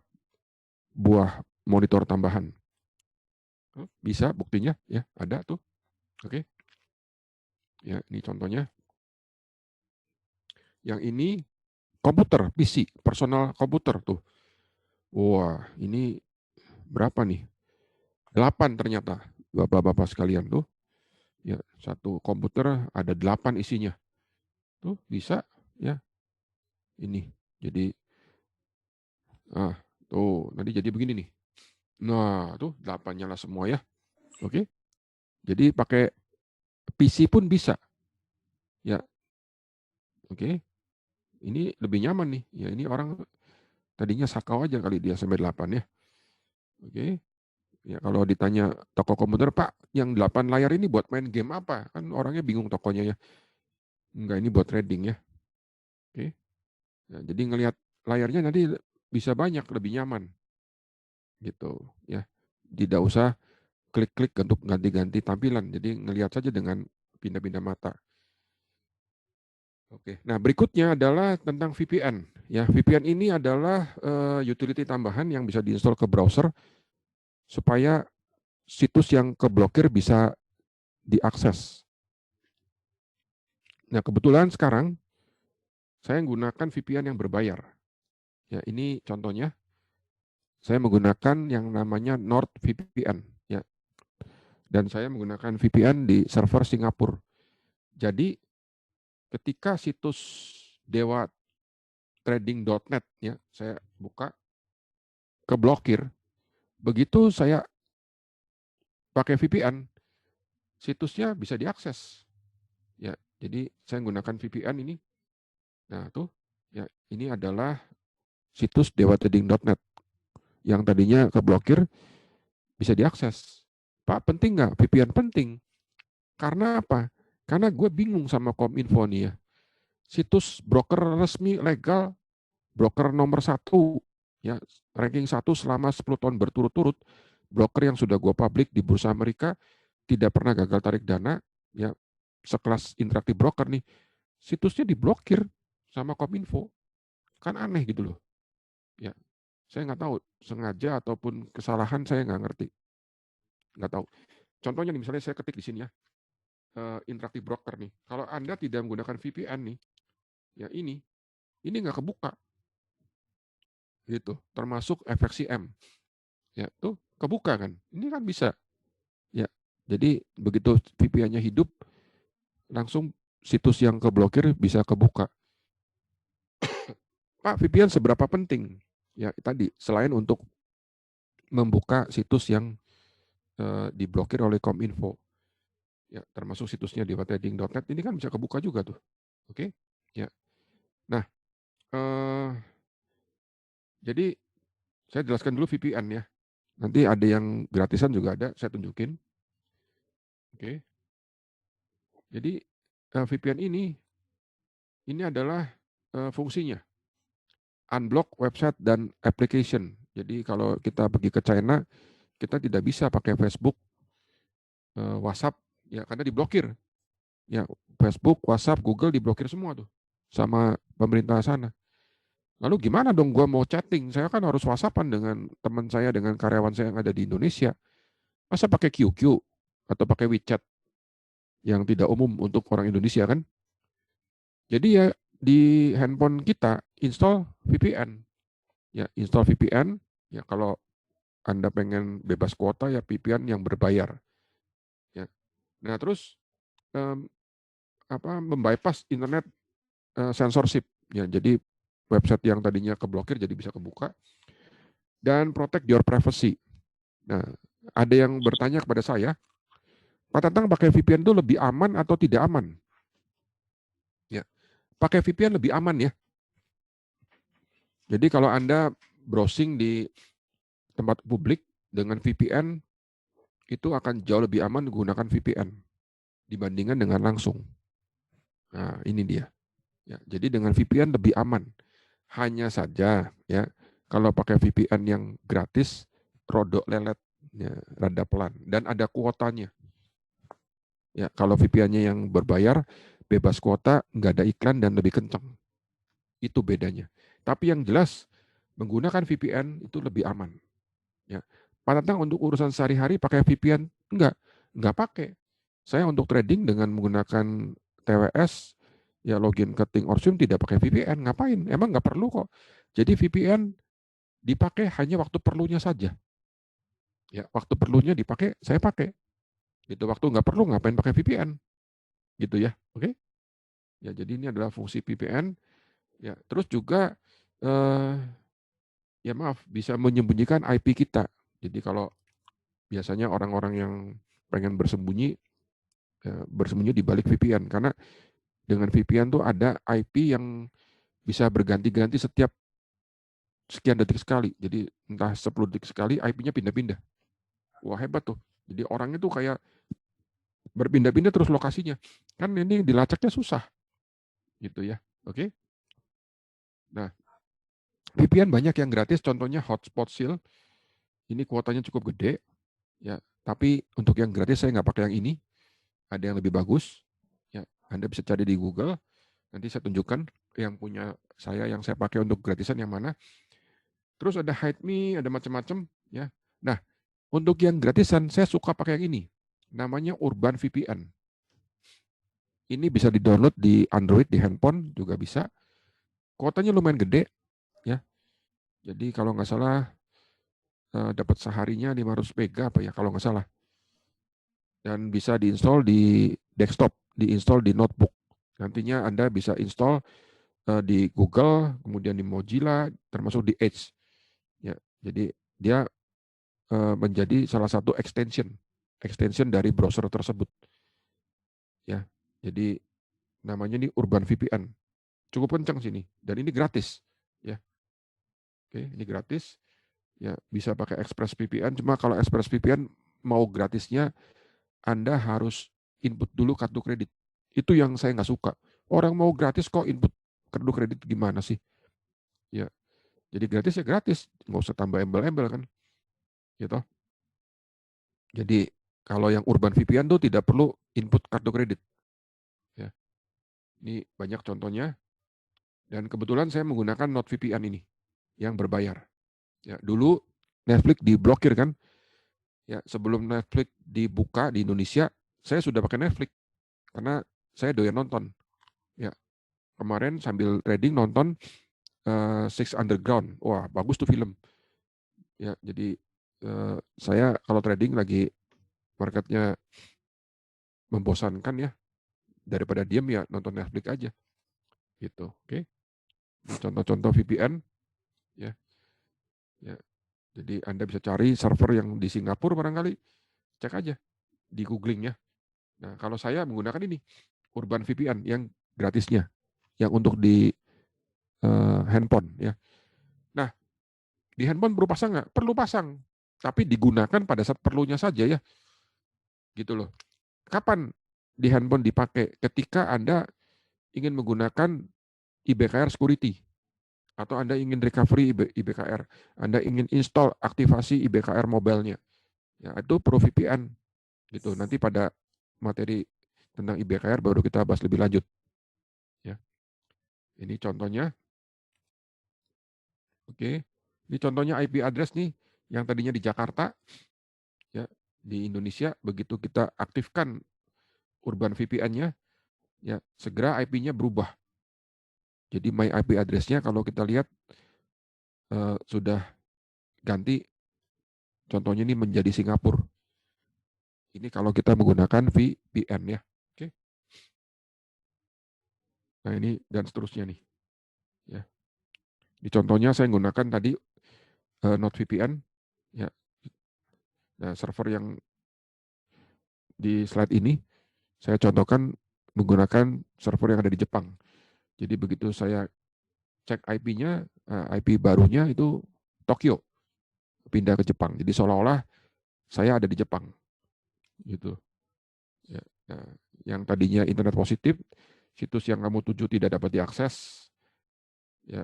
Speaker 1: buah monitor tambahan. Bisa buktinya ya, ada tuh. Oke. Ya, ini contohnya. Yang ini komputer, PC, personal komputer tuh. Wah, ini berapa nih? 8 ternyata. Bapak-bapak sekalian tuh. Ya, satu komputer ada 8 isinya. Tuh bisa ya. Ini. Jadi tuh nanti jadi begini nih. Nah, tuh 8 nyala semua ya. Oke. Jadi pakai PC pun bisa. Ya, oke. Ini lebih nyaman nih. Ya, ini orang tadinya sakau aja kali dia sampai 8 ya. Oke. Ya, kalau ditanya toko komputer, Pak, yang 8 layar ini buat main game apa? Kan orangnya bingung tokonya ya. Enggak, ini buat trading ya. Oke. Nah, jadi ngelihat layarnya nanti bisa banyak, lebih nyaman gitu ya. Tidak usah klik-klik untuk ganti-ganti tampilan. Jadi ngelihat saja dengan pindah-pindah mata. Oke. Nah, berikutnya adalah tentang VPN. Ya, VPN ini adalah utility tambahan yang bisa diinstal ke browser supaya situs yang keblokir bisa diakses. Nah, kebetulan sekarang saya menggunakan VPN yang berbayar. Ya, ini contohnya saya menggunakan yang namanya NordVPN ya. Dan saya menggunakan VPN di server Singapura. Jadi ketika situs dewatrading.net ya, saya buka keblokir. Begitu saya pakai VPN, situsnya bisa diakses. Ya, jadi saya menggunakan VPN ini. Nah, tuh ya, ini adalah situs dewatrading.net yang tadinya keblokir bisa diakses. Pak, penting nggak? VPN penting. Karena apa? Karena gue bingung sama Kominfo nih ya. Situs broker resmi legal, broker nomor 1, ya, ranking 1 selama 10 tahun berturut-turut, broker yang sudah gue publik di Bursa Amerika, tidak pernah gagal tarik dana, ya, sekelas Interactive Broker nih, situsnya diblokir sama Kominfo. Kan aneh gitu loh. Ya, saya nggak tahu sengaja ataupun kesalahan, saya nggak ngerti. Nggak tahu. Contohnya nih, misalnya saya ketik di sini ya, Interactive Broker nih. Kalau Anda tidak menggunakan VPN nih, ya ini nggak kebuka. Gitu. Termasuk FXCM. Ya, tuh kebuka kan. Ini kan bisa. Ya. Jadi begitu VPN-nya hidup, langsung situs yang keblokir bisa kebuka. Pak, VPN seberapa penting? Ya, tadi selain untuk membuka situs yang diblokir oleh Kominfo. Ya, termasuk situsnya di dewatrading.net ini kan bisa kebuka juga tuh. Oke? Ya. Nah, jadi saya jelaskan dulu VPN ya. Nanti ada yang gratisan juga ada, saya tunjukin. Oke. Jadi VPN ini adalah fungsinya unblock website dan application. Jadi kalau kita pergi ke China, kita tidak bisa pakai Facebook, WhatsApp, ya karena diblokir. Ya, Facebook, WhatsApp, Google diblokir semua tuh sama pemerintah sana. Lalu gimana dong gue mau chatting? Saya kan harus WhatsAppan dengan teman saya, dengan karyawan saya yang ada di Indonesia. Masa pakai QQ atau pakai WeChat yang tidak umum untuk orang Indonesia kan? Jadi ya di handphone kita install VPN. Ya, install VPN. Ya kalau Anda pengen bebas kuota ya VPN yang berbayar. Ya. Nah, terus membypass internet censorship. Ya, jadi website yang tadinya keblokir jadi bisa kebuka dan protect your privacy. Nah, ada yang bertanya kepada saya, Pak Tatang pakai VPN itu lebih aman atau tidak aman? Ya, pakai VPN lebih aman ya. Jadi kalau Anda browsing di tempat publik dengan VPN itu akan jauh lebih aman menggunakan VPN dibandingkan dengan langsung. Nah, ini dia. Ya, jadi dengan VPN lebih aman. Hanya saja ya, kalau pakai VPN yang gratis rodok lelet, ya, rada pelan dan ada kuotanya. Ya, kalau VPN-nya yang berbayar bebas kuota, nggak ada iklan dan lebih kencang. Itu bedanya. Tapi yang jelas menggunakan VPN itu lebih aman. Ya. Pak Tatang untuk urusan sehari-hari pakai VPN? Enggak pakai. Saya untuk trading dengan menggunakan TWS, ya login ke Ting Orchum tidak pakai VPN. Ngapain? Emang nggak perlu kok. Jadi VPN dipakai hanya waktu perlunya saja. Ya, waktu perlunya dipakai, saya pakai. Gitu, waktu nggak perlu ngapain pakai VPN. Gitu ya. Oke? Ya, jadi ini adalah fungsi VPN. Ya, terus juga ya maaf, bisa menyembunyikan IP kita. Jadi kalau biasanya orang-orang yang pengen bersembunyi di balik VPN, karena dengan VPN tuh ada IP yang bisa berganti-ganti setiap sekian detik sekali. Jadi entah 10 detik sekali IP-nya pindah-pindah. Wah, hebat tuh. Jadi orangnya tuh kayak berpindah-pindah terus lokasinya. Kan ini dilacaknya susah gitu ya. Oke. Nah, VPN banyak yang gratis, contohnya Hotspot Shield. Ini kuotanya cukup gede ya. Tapi untuk yang gratis saya nggak pakai yang ini. Ada yang lebih bagus. Ya, Anda bisa cari di Google. Nanti saya tunjukkan yang punya saya yang saya pakai untuk gratisan yang mana. Terus ada Hide Me, ada macam-macam ya. Nah, untuk yang gratisan saya suka pakai yang ini. Namanya Urban VPN. Ini bisa di-download di Android, di handphone juga bisa. Kuotanya lumayan gede ya. Jadi kalau nggak salah dapat seharinya 500 mega apa ya kalau nggak salah. Dan bisa diinstal di desktop, diinstal di notebook. Nantinya Anda bisa install di Google, kemudian di Mozilla, termasuk di Edge. Ya, jadi dia menjadi salah satu extension dari browser tersebut. Ya, jadi namanya ini Urban VPN. Cukup kencang sini dan ini gratis. Ya, oke, ini gratis. Ya, bisa pakai Express VPN. Cuma kalau Express VPN mau gratisnya Anda harus input dulu kartu kredit. Itu yang saya nggak suka. Orang mau gratis kok input kartu kredit gimana sih? Ya, jadi gratis ya gratis, nggak usah tambah embel-embel kan, gitu. Jadi kalau yang Urban VPN tuh tidak perlu input kartu kredit. Ya, ini banyak contohnya. Dan kebetulan saya menggunakan NordVPN ini yang berbayar. Ya, dulu Netflix diblokir kan. Ya, sebelum Netflix dibuka di Indonesia, saya sudah pakai Netflix karena saya doyan nonton. Ya, kemarin sambil trading nonton Six Underground. Wah, bagus tuh film. Ya, jadi saya kalau trading lagi marketnya membosankan ya, daripada diem ya nonton Netflix aja gitu. Oke. Ini contoh-contoh VPN ya. Ya. Jadi Anda bisa cari server yang di Singapura barangkali, cek aja di googling ya. Nah, kalau saya menggunakan ini Urban VPN yang gratisnya, yang untuk di handphone ya. Nah, di handphone perlu pasang nggak? Perlu pasang, tapi digunakan pada saat perlunya saja ya, gitu loh. Kapan di handphone dipakai? Ketika Anda ingin menggunakan IBKR Security, atau Anda ingin recovery IBKR, Anda ingin install aktivasi IBKR mobile-nya, ya itu perlu VPN gitu. Nanti pada materi tentang IBKR baru kita bahas lebih lanjut. Ya, ini contohnya. Oke, ini contohnya IP address nih yang tadinya di Jakarta, ya di Indonesia begitu kita aktifkan Urban VPN-nya, ya segera IP-nya berubah. Jadi my IP address-nya kalau kita lihat sudah ganti, contohnya ini menjadi Singapura. Ini kalau kita menggunakan VPN ya. Oke. Nah ini dan seterusnya nih. Ya. Di contohnya saya menggunakan tadi NordVPN. Ya. Nah server yang di slide ini saya contohkan menggunakan server yang ada di Jepang. Jadi begitu saya cek IP-nya, IP barunya itu Tokyo, pindah ke Jepang. Jadi seolah-olah saya ada di Jepang, gitu. Ya. Nah, yang tadinya internet positif, situs yang kamu tuju tidak dapat diakses, ya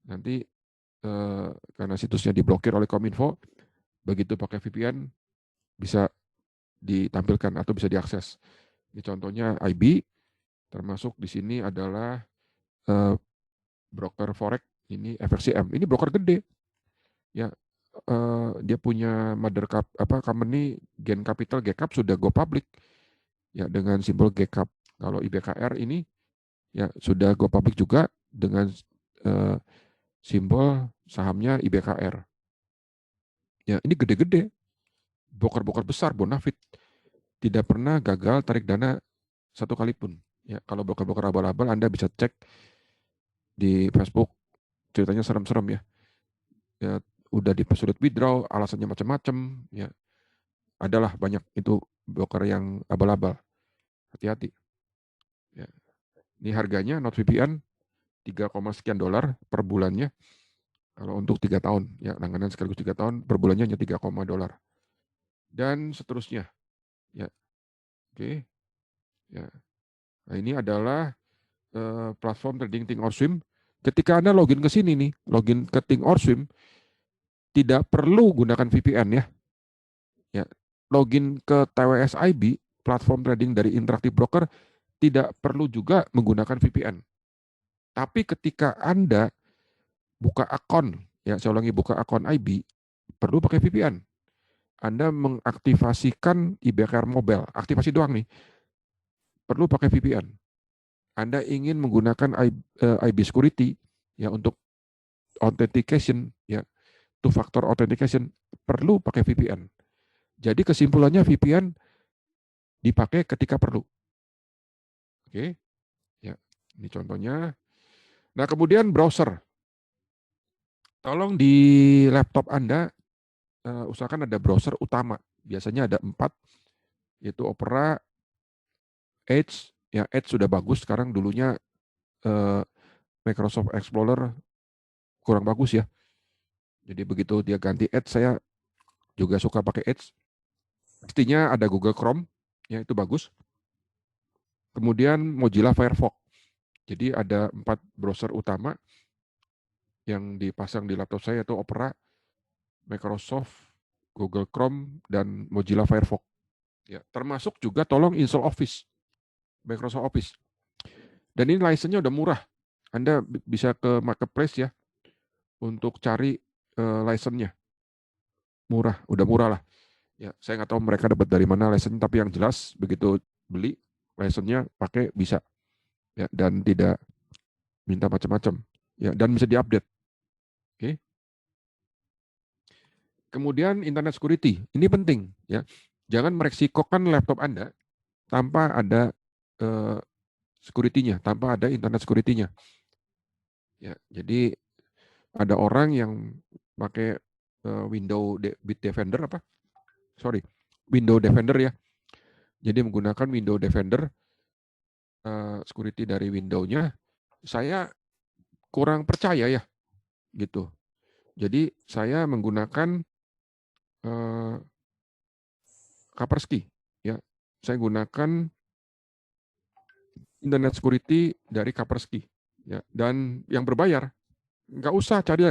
Speaker 1: nanti karena situsnya diblokir oleh Kominfo, begitu pakai VPN bisa ditampilkan atau bisa diakses. Ini contohnya IB, termasuk di sini adalah broker forex ini FRCM. Ini broker gede, ya. Dia punya mother company Gen Capital GCAP sudah go public, ya dengan simbol GCAP. Kalau IBKR ini ya sudah go public juga dengan simbol sahamnya IBKR. Ya ini gede-gede, broker-broker besar, Bonafit tidak pernah gagal tarik dana satu kali pun. Ya, kalau broker-broker abal-abal Anda bisa cek di Facebook, ceritanya serem-serem ya. Ya udah dipersulit withdraw, alasannya macam-macam, ya. Adalah banyak itu broker yang abal-abal. Hati-hati. Ya. Ini harganya NordVPN 3, sekian dolar per bulannya. Kalau untuk 3 tahun, ya langganan sekaligus 3 tahun, per bulannya hanya 3, dolar. Dan seterusnya. Ya. Oke. Ya. Nah, ini adalah platform trading Thinkorswim. Ketika Anda login ke sini nih, login ke Thinkorswim, tidak perlu gunakan VPN ya. Ya. Login ke TWS-IB, platform trading dari Interactive Broker, tidak perlu juga menggunakan VPN. Tapi ketika Anda buka akun, ya saya ulangi, buka akun IB, perlu pakai VPN. Anda mengaktifasikan IBKR Mobile, aktivasi doang nih, perlu pakai VPN. Anda ingin menggunakan IB Security ya untuk authentication, ya two factor authentication, perlu pakai VPN. Jadi kesimpulannya VPN dipakai ketika perlu. Oke, ya ini contohnya. Nah kemudian browser, tolong di laptop Anda usahakan ada browser utama. Biasanya ada 4, yaitu Opera, Edge, ya Edge sudah bagus sekarang, dulunya Microsoft Explorer kurang bagus ya. Jadi begitu dia ganti Edge, saya juga suka pakai Edge. Pastinya ada Google Chrome, ya itu bagus. Kemudian Mozilla Firefox. Jadi ada 4 browser utama yang dipasang di laptop saya, yaitu Opera, Microsoft, Google Chrome, dan Mozilla Firefox. Ya, termasuk juga tolong install Office, Microsoft Office. Dan ini license-nya udah murah. Anda bisa ke marketplace ya untuk cari license-nya. Murah, udah murah lah. Ya, saya nggak tahu mereka dapat dari mana license, tapi yang jelas begitu beli license-nya pakai bisa. Ya, dan tidak minta macam-macam. Ya, dan bisa diupdate. Oke. Kemudian internet security, ini penting ya. Jangan meresikokan laptop Anda tanpa ada security-nya, tanpa ada internet security-nya. Ya, jadi ada orang yang pakai Windows Bitdefender apa? Sorry, Windows Defender ya. Jadi menggunakan Windows Defender security dari Windows-nya, saya kurang percaya ya, gitu. Jadi saya menggunakan Kaspersky, ya. Saya gunakan internet security dari Kaspersky, ya. Dan yang berbayar, nggak usah cari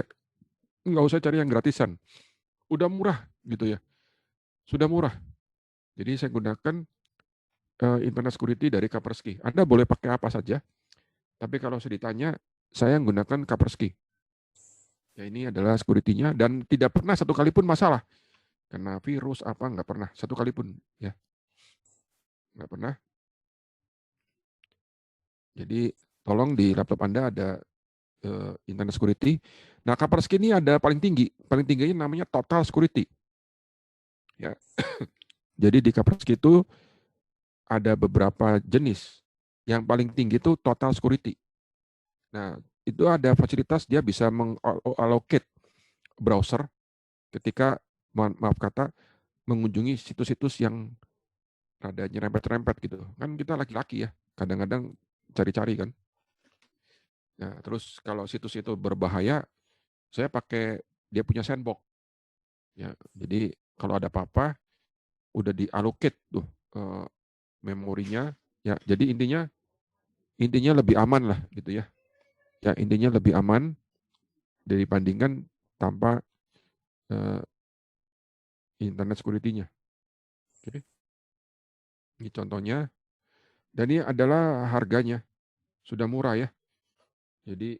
Speaker 1: yang gratisan. Udah murah, gitu ya. Sudah murah. Jadi saya gunakan internet security dari Kaspersky. Anda boleh pakai apa saja, tapi kalau saya ditanya, saya menggunakan Kaspersky. Ya ini adalah security-nya dan tidak pernah satu kali pun masalah. Kena virus apa nggak pernah satu kali pun ya. Nggak pernah. Jadi tolong di laptop Anda ada internet security. Nah, Kaspersky ini ada paling tinggi. Paling tingginya namanya total security. Ya. Jadi di Kaspersky itu ada beberapa jenis. Yang paling tinggi itu total security. Nah, itu ada fasilitas dia bisa mengallocate browser ketika maaf kata mengunjungi situs-situs yang rada nyerempet-rempet gitu. Kan kita laki-laki ya, kadang-kadang cari-cari kan. Nah, terus kalau situs itu berbahaya, saya pakai dia punya sandbox. Ya, jadi kalau ada apa-apa udah diallocate tuh memorinya. Ya, jadi intinya lebih aman lah gitu ya. Ya, intinya lebih aman dibandingkan tanpa internet security-nya. Oke. Ini contohnya. Dan ini adalah harganya. Sudah murah ya. Jadi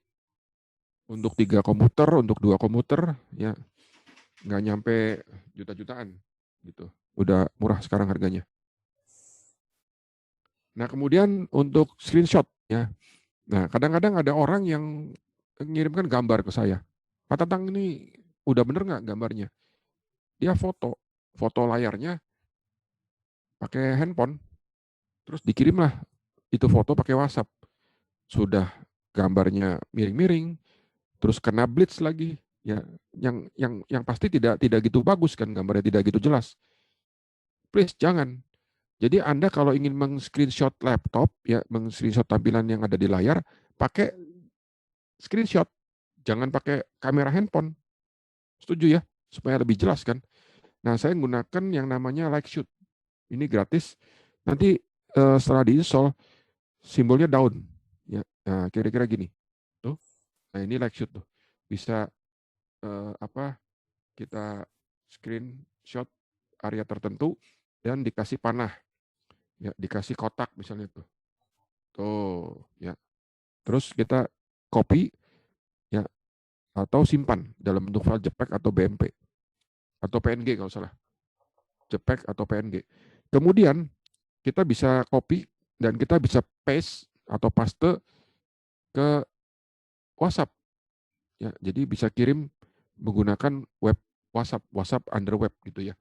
Speaker 1: untuk 3 komputer, untuk 2 komputer, ya nggak nyampe juta-jutaan gitu. Udah murah sekarang harganya. Nah kemudian untuk screenshot ya. Nah kadang-kadang ada orang yang mengirimkan gambar ke saya. Pak Tatang ini udah bener nggak gambarnya? Dia foto layarnya pakai handphone, terus dikirimlah itu foto pakai WhatsApp. Sudah gambarnya miring-miring, terus kena blitz lagi. Ya, yang pasti tidak gitu bagus kan, gambarnya tidak gitu jelas. Please jangan. Jadi Anda kalau ingin meng-screenshot laptop, ya meng-screenshot tampilan yang ada di layar, pakai screenshot, jangan pakai kamera handphone. Setuju ya? Supaya lebih jelas kan. Nah, saya menggunakan yang namanya Lightshoot. Ini gratis. Nanti setelah diinstal, simbolnya down. Ya, nah, kira-kira gini. Tuh. Nah, ini Lightshoot tuh. Bisa apa? Kita screenshot area tertentu dan dikasih panah. Ya, dikasih kotak misalnya tuh. Tuh, ya. Terus kita copy ya atau simpan dalam bentuk file JPEG atau BMP atau PNG kalau salah. JPEG atau PNG. Kemudian kita bisa copy dan kita bisa paste atau paste ke WhatsApp. Ya, jadi bisa kirim menggunakan web WhatsApp, WhatsApp under web gitu ya.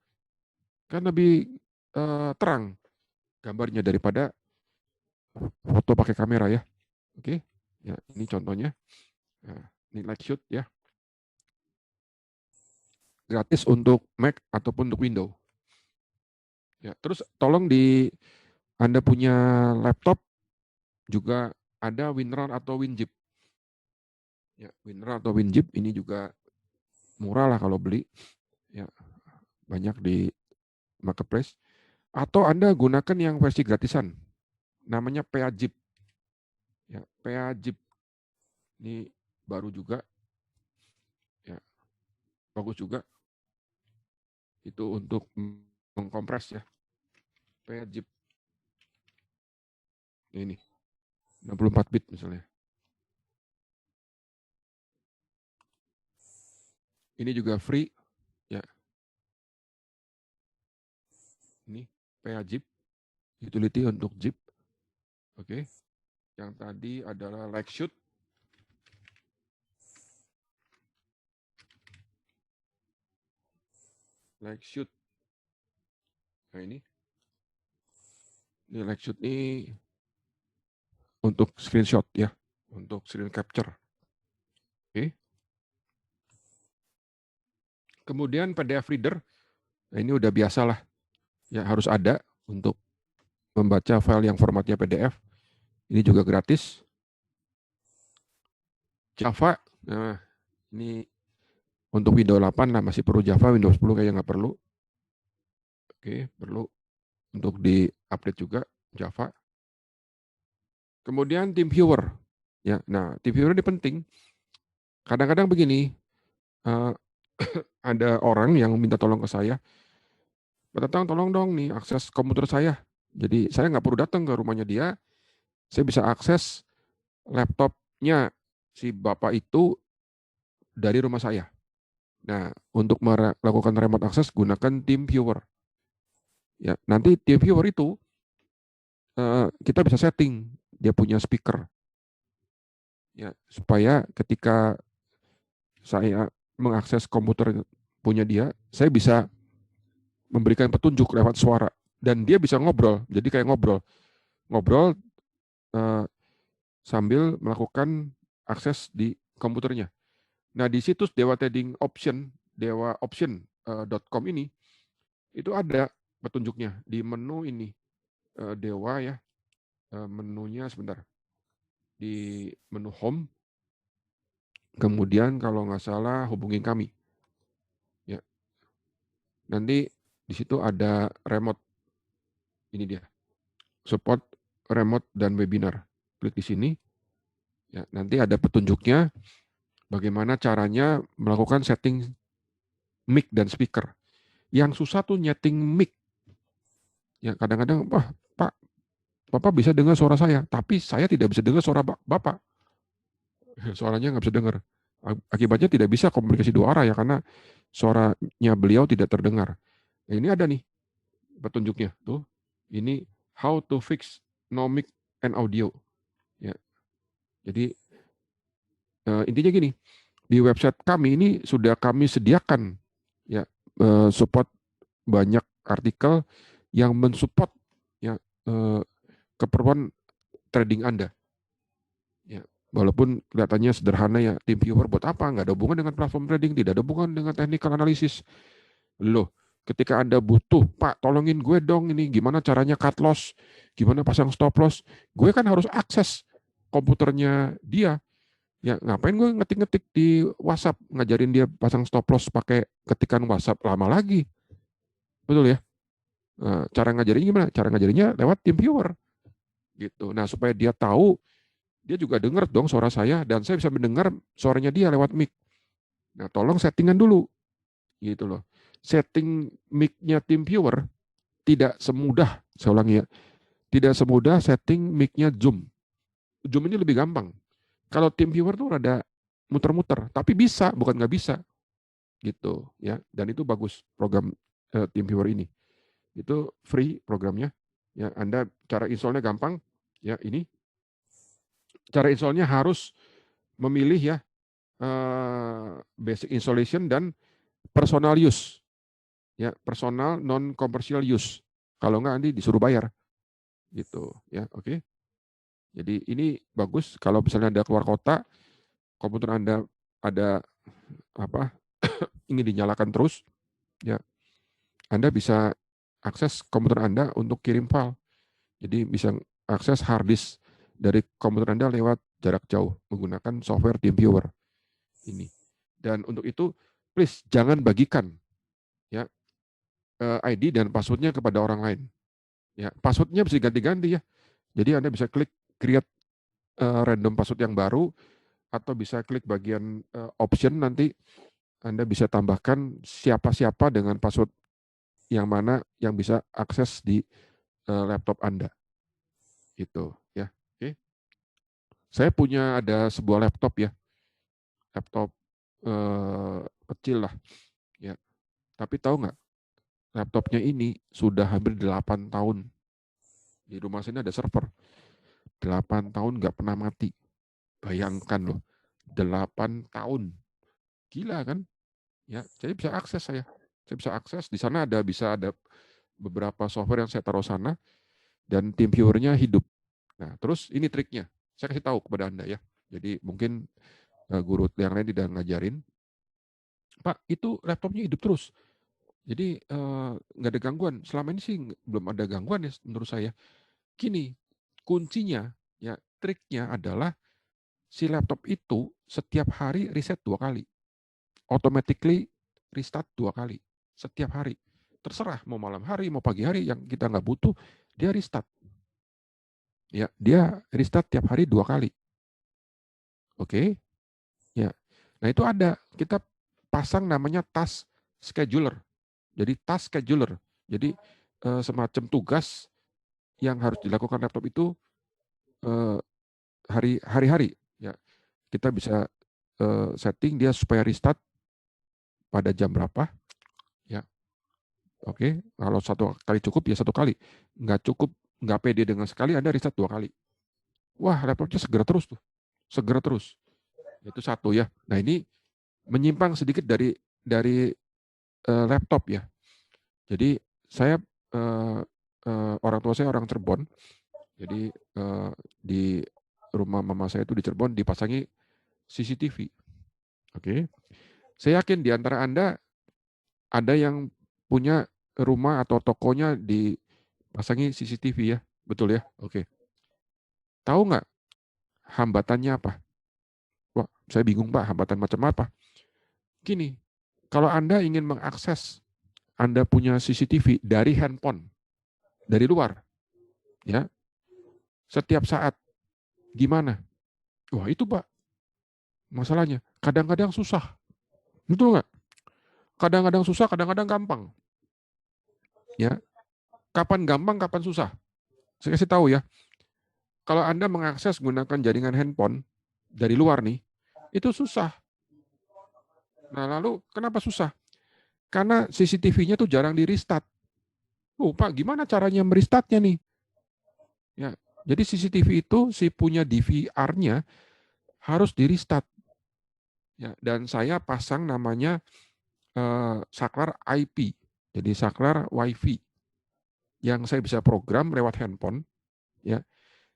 Speaker 1: Kan lebih terang gambarnya daripada foto pakai kamera ya. Oke. Ya, ini contohnya. Nah, ini Lightshoot ya. Gratis untuk Mac ataupun untuk Windows. Ya, terus tolong di Anda punya laptop juga ada WinRAR atau WinZip. Ya, WinRAR atau WinZip ini juga murah lah kalau beli. Ya, banyak di marketplace. Atau Anda gunakan yang versi gratisan. Namanya PA-Zip. Ya, PA-Zip. Ini baru juga. Ya, bagus juga. Itu untuk mengkompres ya. PA-Zip. Ini 64 bit misalnya. Ini juga free. Ya, ini PA-Zip. Utility untuk zip. Oke. Yang tadi adalah Lightshoot. Lightshoot. Nah ini Lightshoot ini untuk screenshot ya, untuk screen capture. Oke. Kemudian PDF reader, nah ini udah biasa lah, ya harus ada untuk membaca file yang formatnya PDF. Ini juga gratis. Java, nah ini untuk Windows 8 lah masih perlu Java, Windows 10 kayaknya nggak perlu. Oke, perlu untuk di-update juga Java. Kemudian TeamViewer, ya. Nah, TeamViewer ini penting. Kadang-kadang begini, ada orang yang minta tolong ke saya, Pak Tatang tolong dong nih akses komputer saya. Jadi saya nggak perlu datang ke rumahnya dia, saya bisa akses laptopnya si bapak itu dari rumah saya. Nah, untuk melakukan remote access gunakan TeamViewer. Ya, nanti TeamViewer itu kita bisa setting dia punya speaker. Ya, supaya ketika saya mengakses komputer punya dia, saya bisa memberikan petunjuk lewat suara dan dia bisa ngobrol. Jadi kayak ngobrol eh, sambil melakukan akses di komputernya. Nah, di situs Dewa Trading Option, dewaoption.com ini itu ada petunjuknya di menu ini. Dewa ya, menunya sebentar. Di menu home, kemudian kalau nggak salah hubungi kami. Ya, nanti di situ ada remote. Ini dia. Support remote dan webinar. Klik di sini. Ya, nanti ada petunjuknya bagaimana caranya melakukan setting mic dan speaker. Yang susah tuh nyeting mic. Ya kadang-kadang, wah Pak, Bapak bisa dengar suara saya, tapi saya tidak bisa dengar suara Bapak. Suaranya nggak bisa dengar. Akibatnya tidak bisa komunikasi dua arah ya, karena suaranya beliau tidak terdengar. Nah, ini ada nih petunjuknya tuh. Ini how to fix no mic and audio. Ya, jadi intinya gini, di website kami ini sudah kami sediakan ya support banyak artikel yang mensupport ya keperluan trading Anda. Ya. Walaupun kelihatannya sederhana ya, TeamViewer buat apa? Nggak ada hubungan dengan platform trading, tidak ada hubungan dengan technical analysis. Loh, ketika Anda butuh, Pak, tolongin gue dong ini, gimana caranya cut loss, gimana pasang stop loss, gue kan harus akses komputernya dia. Ya, ngapain gue ngetik-ngetik di WhatsApp, ngajarin dia pasang stop loss pakai ketikan WhatsApp, lama lagi. Betul ya? Nah, cara ngajarinnya gimana? Cara ngajarinnya lewat TeamViewer. Gitu. Nah, supaya dia tahu, dia juga dengar dong suara saya, dan saya bisa mendengar suaranya dia lewat mic. Nah, tolong settingan dulu. Gitu loh. Setting mic-nya TeamViewer tidak semudah, saya ulangi ya, tidak semudah setting mic-nya Zoom. Zoom ini lebih gampang. Kalau TeamViewer tuh rada muter-muter, tapi bisa, bukan nggak bisa. Gitu ya. Dan itu bagus program TeamViewer ini. Itu free programnya. Ya, Anda cara installnya gampang. Ya, ini cara installnya harus memilih ya basic installation dan personal use. Ya, personal non commercial use. Kalau nggak nanti disuruh bayar. Gitu ya, oke. Jadi ini bagus kalau misalnya Anda keluar kota, komputer Anda ada apa ingin dinyalakan terus, ya Anda bisa akses komputer Anda untuk kirim file. Jadi bisa akses hard disk dari komputer Anda lewat jarak jauh menggunakan software TeamViewer ini. Dan untuk itu, please jangan bagikan ya ID dan passwordnya kepada orang lain. Ya, passwordnya bisa ganti-ganti ya. Jadi Anda bisa klik create random password yang baru, atau bisa klik bagian option, nanti Anda bisa tambahkan siapa-siapa dengan password yang mana yang bisa akses di laptop Anda. Itu ya. Oke. Saya punya ada sebuah laptop ya. Laptop kecil lah ya. Tapi tahu nggak, laptopnya ini sudah hampir 8 tahun. Di rumah sini ada server. 8 tahun nggak pernah mati. Bayangkan loh. 8 tahun. Gila kan? Ya, saya bisa akses saya. Saya bisa akses di sana, bisa ada beberapa software yang saya taruh sana, dan TeamViewer-nya hidup. Nah, terus ini triknya. Saya kasih tahu kepada Anda ya. Jadi mungkin guru yang lain tidak ngajarin. Pak, itu laptopnya hidup terus. Jadi nggak ada gangguan. Selama ini sih belum ada gangguan ya menurut saya. Gini, kuncinya ya, triknya adalah si laptop itu setiap hari reset 2 kali. Automatically restart 2 kali. Setiap hari. Terserah mau malam hari, mau pagi hari, yang kita nggak butuh, dia restart. Ya, dia restart tiap hari 2 kali. Oke, ya. Nah itu ada, kita pasang namanya task scheduler. Jadi task scheduler. Jadi semacam tugas yang harus dilakukan laptop itu hari-hari. Ya, kita bisa setting dia supaya restart pada jam berapa. Ya, oke. Kalau 1 kali cukup ya 1 kali. Nggak cukup, nggak pede dengan sekali, Anda restart 2 kali. Wah, laptopnya segera terus tuh, segera terus. Itu satu ya. Nah ini menyimpang sedikit dari laptop ya. Jadi saya orang tua saya orang Cirebon. Jadi di rumah mama saya itu di Cirebon dipasangi CCTV. Oke. Saya yakin di antara Anda ada yang punya rumah atau tokonya dipasangi CCTV ya. Betul ya? Oke. Tahu nggak hambatannya apa? Wah, saya bingung Pak, hambatan macam apa? Gini, kalau Anda ingin mengakses, Anda punya CCTV dari handphone, dari luar, ya, setiap saat, gimana? Wah itu Pak, masalahnya. Kadang-kadang susah. Betul nggak? Kadang-kadang susah, kadang-kadang gampang. Ya, kapan gampang, kapan susah? Saya kasih tahu ya. Kalau Anda mengakses menggunakan jaringan handphone dari luar nih, itu susah. Nah lalu kenapa susah? Karena CCTV-nya tuh jarang di restart. Oh Pak, gimana caranya merestartnya nih? Ya, jadi CCTV itu si punya DVR-nya harus di restart. Ya, dan saya pasang namanya saklar IP, jadi saklar WiFi, yang saya bisa program lewat handphone. Ya,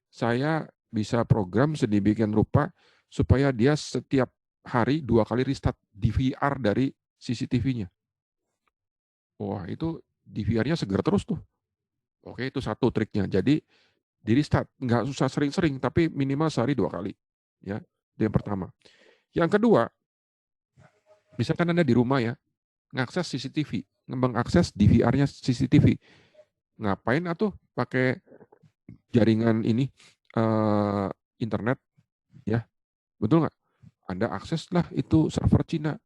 Speaker 1: saya bisa program sedemikian rupa supaya dia setiap hari 2 kali restart DVR dari CCTV-nya. Wah, itu DVR-nya seger terus tuh. Oke, itu satu triknya. Jadi di restart, nggak usah sering-sering, tapi minimal sehari 2 kali. Ya, itu yang pertama. Yang kedua, misalkan Anda di rumah ya, ngakses CCTV, mengakses DVR-nya CCTV. Ngapain atuh pakai jaringan ini internet ya, betul nggak? Anda akses lah itu server Cina,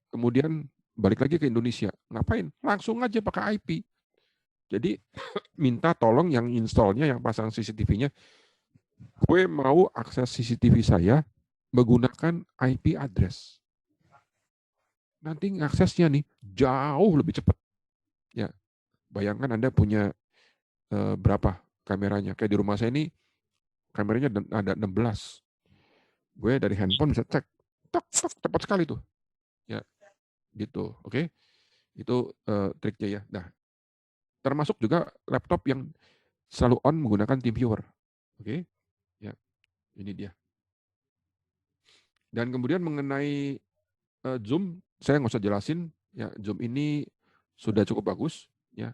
Speaker 1: kemudian balik lagi ke Indonesia. Ngapain? Langsung aja pakai IP. Jadi minta tolong yang installnya, yang pasang CCTV-nya, gue mau akses CCTV saya menggunakan IP address. Nanti aksesnya nih jauh lebih cepat. Ya, bayangkan Anda punya berapa kameranya? Kayak di rumah saya ini kameranya ada 16. Gue dari handphone bisa cek, cepat sekali tuh. Ya, gitu. Oke, itu triknya ya. Nah, termasuk juga laptop yang selalu on menggunakan TeamViewer. Oke, ya, ini dia. Dan kemudian mengenai Zoom, saya nggak usah jelasin. Ya, Zoom ini sudah cukup bagus. Ya,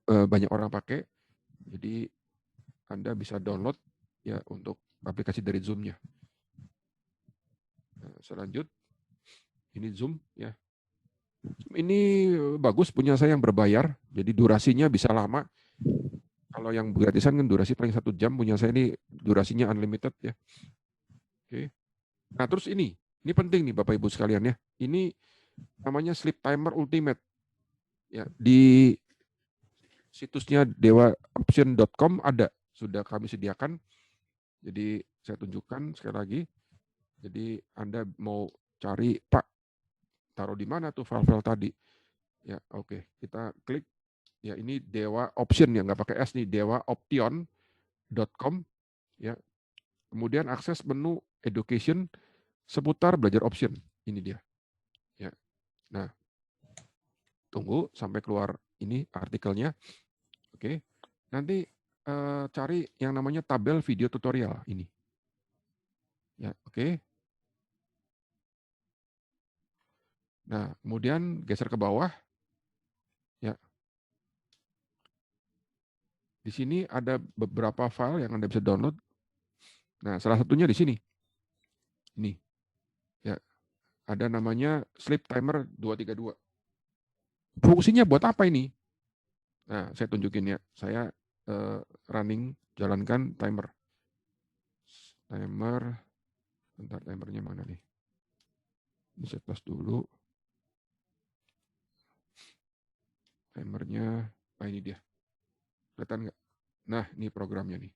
Speaker 1: banyak orang pakai. Jadi Anda bisa download ya untuk aplikasi dari Zoom-nya. Nah, selanjut, ini Zoom ya. Ini bagus punya saya yang berbayar, jadi durasinya bisa lama. Kalau yang gratisan kan durasi paling 1 jam, punya saya ini durasinya unlimited ya. Oke. Nah terus ini penting nih Bapak Ibu sekalian ya. Ini namanya Sleep Timer Ultimate. Ya, di situsnya dewaoption.com ada, sudah kami sediakan. Jadi saya tunjukkan sekali lagi. Jadi Anda mau cari, Pak, taruh di mana tuh file-file tadi? Ya, oke. Kita klik. Ya, ini Dewa Option ya, nggak pakai S nih, dewaoption.com ya. Kemudian akses menu education seputar belajar option. Ini dia. Ya. Nah, tunggu sampai keluar ini artikelnya. Oke. Nanti cari yang namanya tabel video tutorial ini. Ya, oke. Nah, kemudian geser ke bawah. Ya. Di sini ada beberapa file yang Anda bisa download. Nah, salah satunya di sini. Ini. Ya. Ada namanya Sleep Timer 232. Fungsinya buat apa ini? Nah, saya tunjukin ya. Saya running, jalankan timer. Timer, bentar, timernya mana nih? Ini saya tes dulu. Timernya, ini dia. Kelihatan nggak? Nah, ini programnya nih.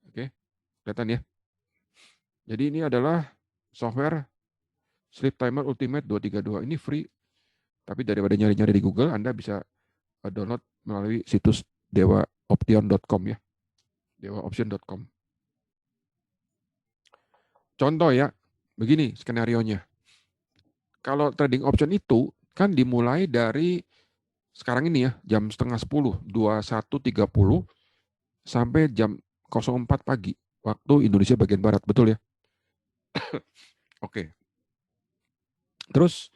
Speaker 1: Oke, kelihatan ya. Jadi ini adalah software Sleep Timer Ultimate 232. Ini free, tapi daripada nyari-nyari di Google, Anda bisa download melalui situs dewaoption.com ya. dewaoption.com. Contoh ya, begini skenarionya. Kalau trading option itu kan dimulai dari sekarang ini ya, jam setengah 10, 21.30 sampai jam 04 pagi, waktu Indonesia bagian Barat, betul ya? Oke. Terus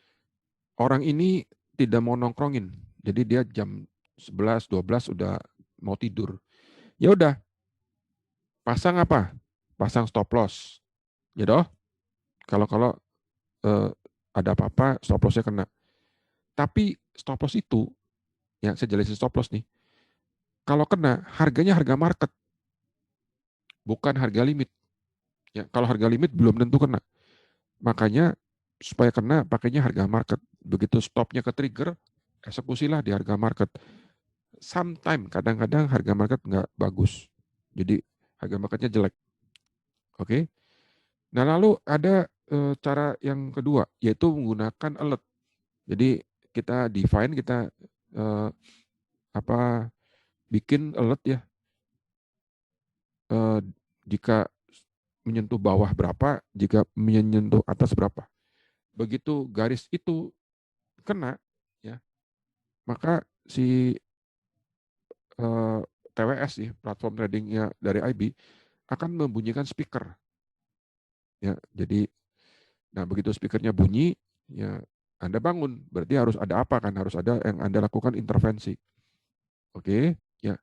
Speaker 1: orang ini tidak mau nongkrongin, jadi dia jam 11, 12 udah mau tidur. Ya udah, pasang apa? Pasang stop loss. Ya doh, kalau eh, ada apa-apa stop lossnya kena. Tapi stop loss itu, ya saya jelasin stop loss nih. Kalau kena, harganya harga market, bukan harga limit. Ya, kalau harga limit belum tentu kena. Makanya supaya kena pakainya harga market. Begitu stopnya ke trigger, eksekusilah di harga market. Sometimes kadang-kadang harga market nggak bagus. Jadi harga marketnya jelek. Oke. Nah lalu ada cara yang kedua, yaitu menggunakan alert. Jadi kita define, kita eh, apa bikin alert ya. Jika menyentuh bawah berapa, jika menyentuh atas berapa. Begitu garis itu kena, ya maka si TWS nih, platform tradingnya dari IB, akan membunyikan speaker. Ya, jadi begitu speakernya bunyi, ya Anda bangun. Berarti harus ada apa kan? Harus ada yang Anda lakukan intervensi. Oke, ya.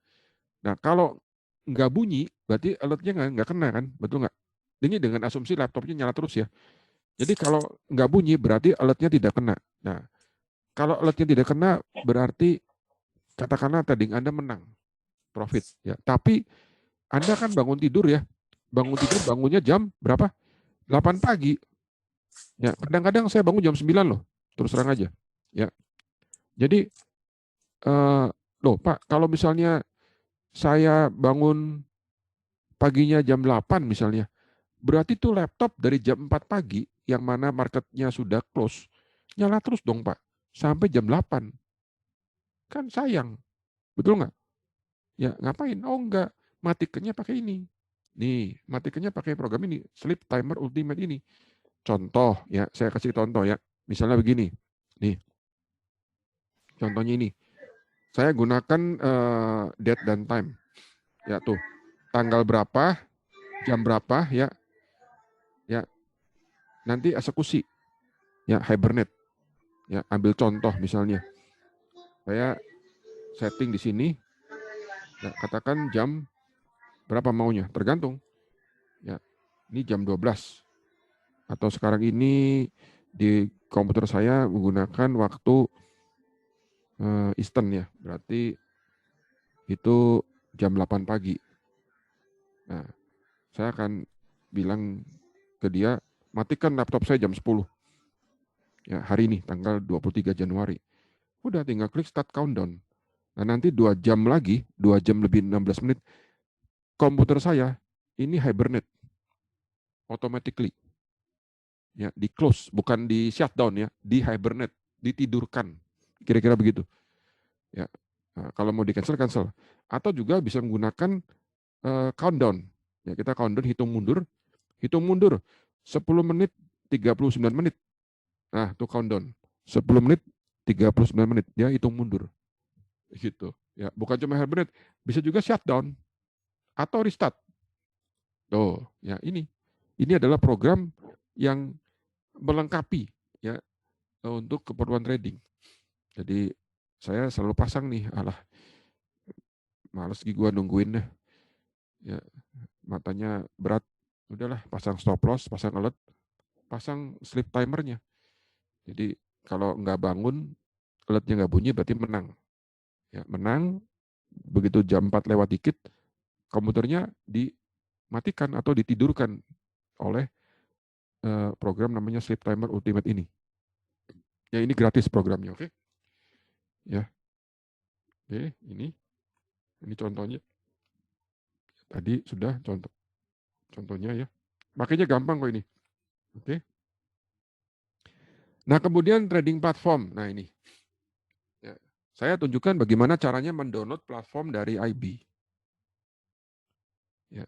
Speaker 1: Nah, kalau nggak bunyi, berarti alertnya nggak kena kan? Betul nggak? Ini dengan asumsi laptopnya nyala terus ya. Jadi kalau nggak bunyi, berarti alertnya tidak kena. Nah, kalau alertnya tidak kena, berarti katakanlah trading Anda menang, profit. Ya. Tapi Anda kan bangun tidur ya. Bangun tidur bangunnya jam berapa? 8 pagi. Ya, kadang-kadang saya bangun jam 9 loh. Terus terang aja. Ya. Jadi loh Pak, kalau misalnya saya bangun paginya jam 8 misalnya, berarti tuh laptop dari jam 4 pagi yang mana marketnya sudah close, nyala terus dong Pak, sampai jam 8. Kan sayang, betul nggak? Ya ngapain? Oh enggak, matikannya pakai ini. Nih, matikannya pakai program ini, Sleep Timer Ultimate ini. Contoh ya, saya kasih contoh ya. Misalnya begini, nih, contohnya ini. Saya gunakan date dan time. Ya tuh, tanggal berapa, jam berapa ya, ya nanti eksekusi, ya hibernate. Ya, ambil contoh misalnya. Saya setting di sini, ya, katakan jam berapa maunya, tergantung. Ya, ini jam 12. Atau sekarang ini di komputer saya menggunakan waktu Eastern ya, berarti itu jam 8 pagi. Nah, saya akan bilang ke dia, matikan laptop saya jam 10. Ya, hari ini tanggal 23 Januari. Udah tinggal klik start countdown. Nah, nanti 2 jam lagi, 2 jam lebih 16 menit, komputer saya ini hibernate automatically. Ya, di close, bukan di shutdown ya, di hibernate, ditidurkan. Kira-kira begitu. Ya. Nah, kalau mau di cancel cancel. Atau juga bisa menggunakan countdown. Ya, kita countdown hitung mundur 10 menit 39 menit. Nah, itu countdown. 10 menit 39 menit dia hitung mundur. Gitu. Ya, bukan cuma hibernate, bisa juga shutdown atau restart. Tuh, ya ini. Ini adalah program yang melengkapi ya untuk keperluan trading. Jadi saya selalu pasang nih, alah males gua nungguin deh. Ya, matanya berat. Udahlah, pasang stop loss, pasang alert, pasang sleep timernya. Jadi kalau nggak bangun, alertnya nggak bunyi berarti menang. Ya, menang begitu jam 4 lewat dikit, komputernya dimatikan atau ditidurkan oleh program namanya Sleep Timer Ultimate ini. Ya ini gratis programnya, oke? Ya, oke, ini contohnya. Tadi sudah contohnya ya. Makanya gampang kok ini. Oke. Nah, kemudian trading platform. Nah, ini. Ya. Saya tunjukkan bagaimana caranya mendownload platform dari IB. Ya.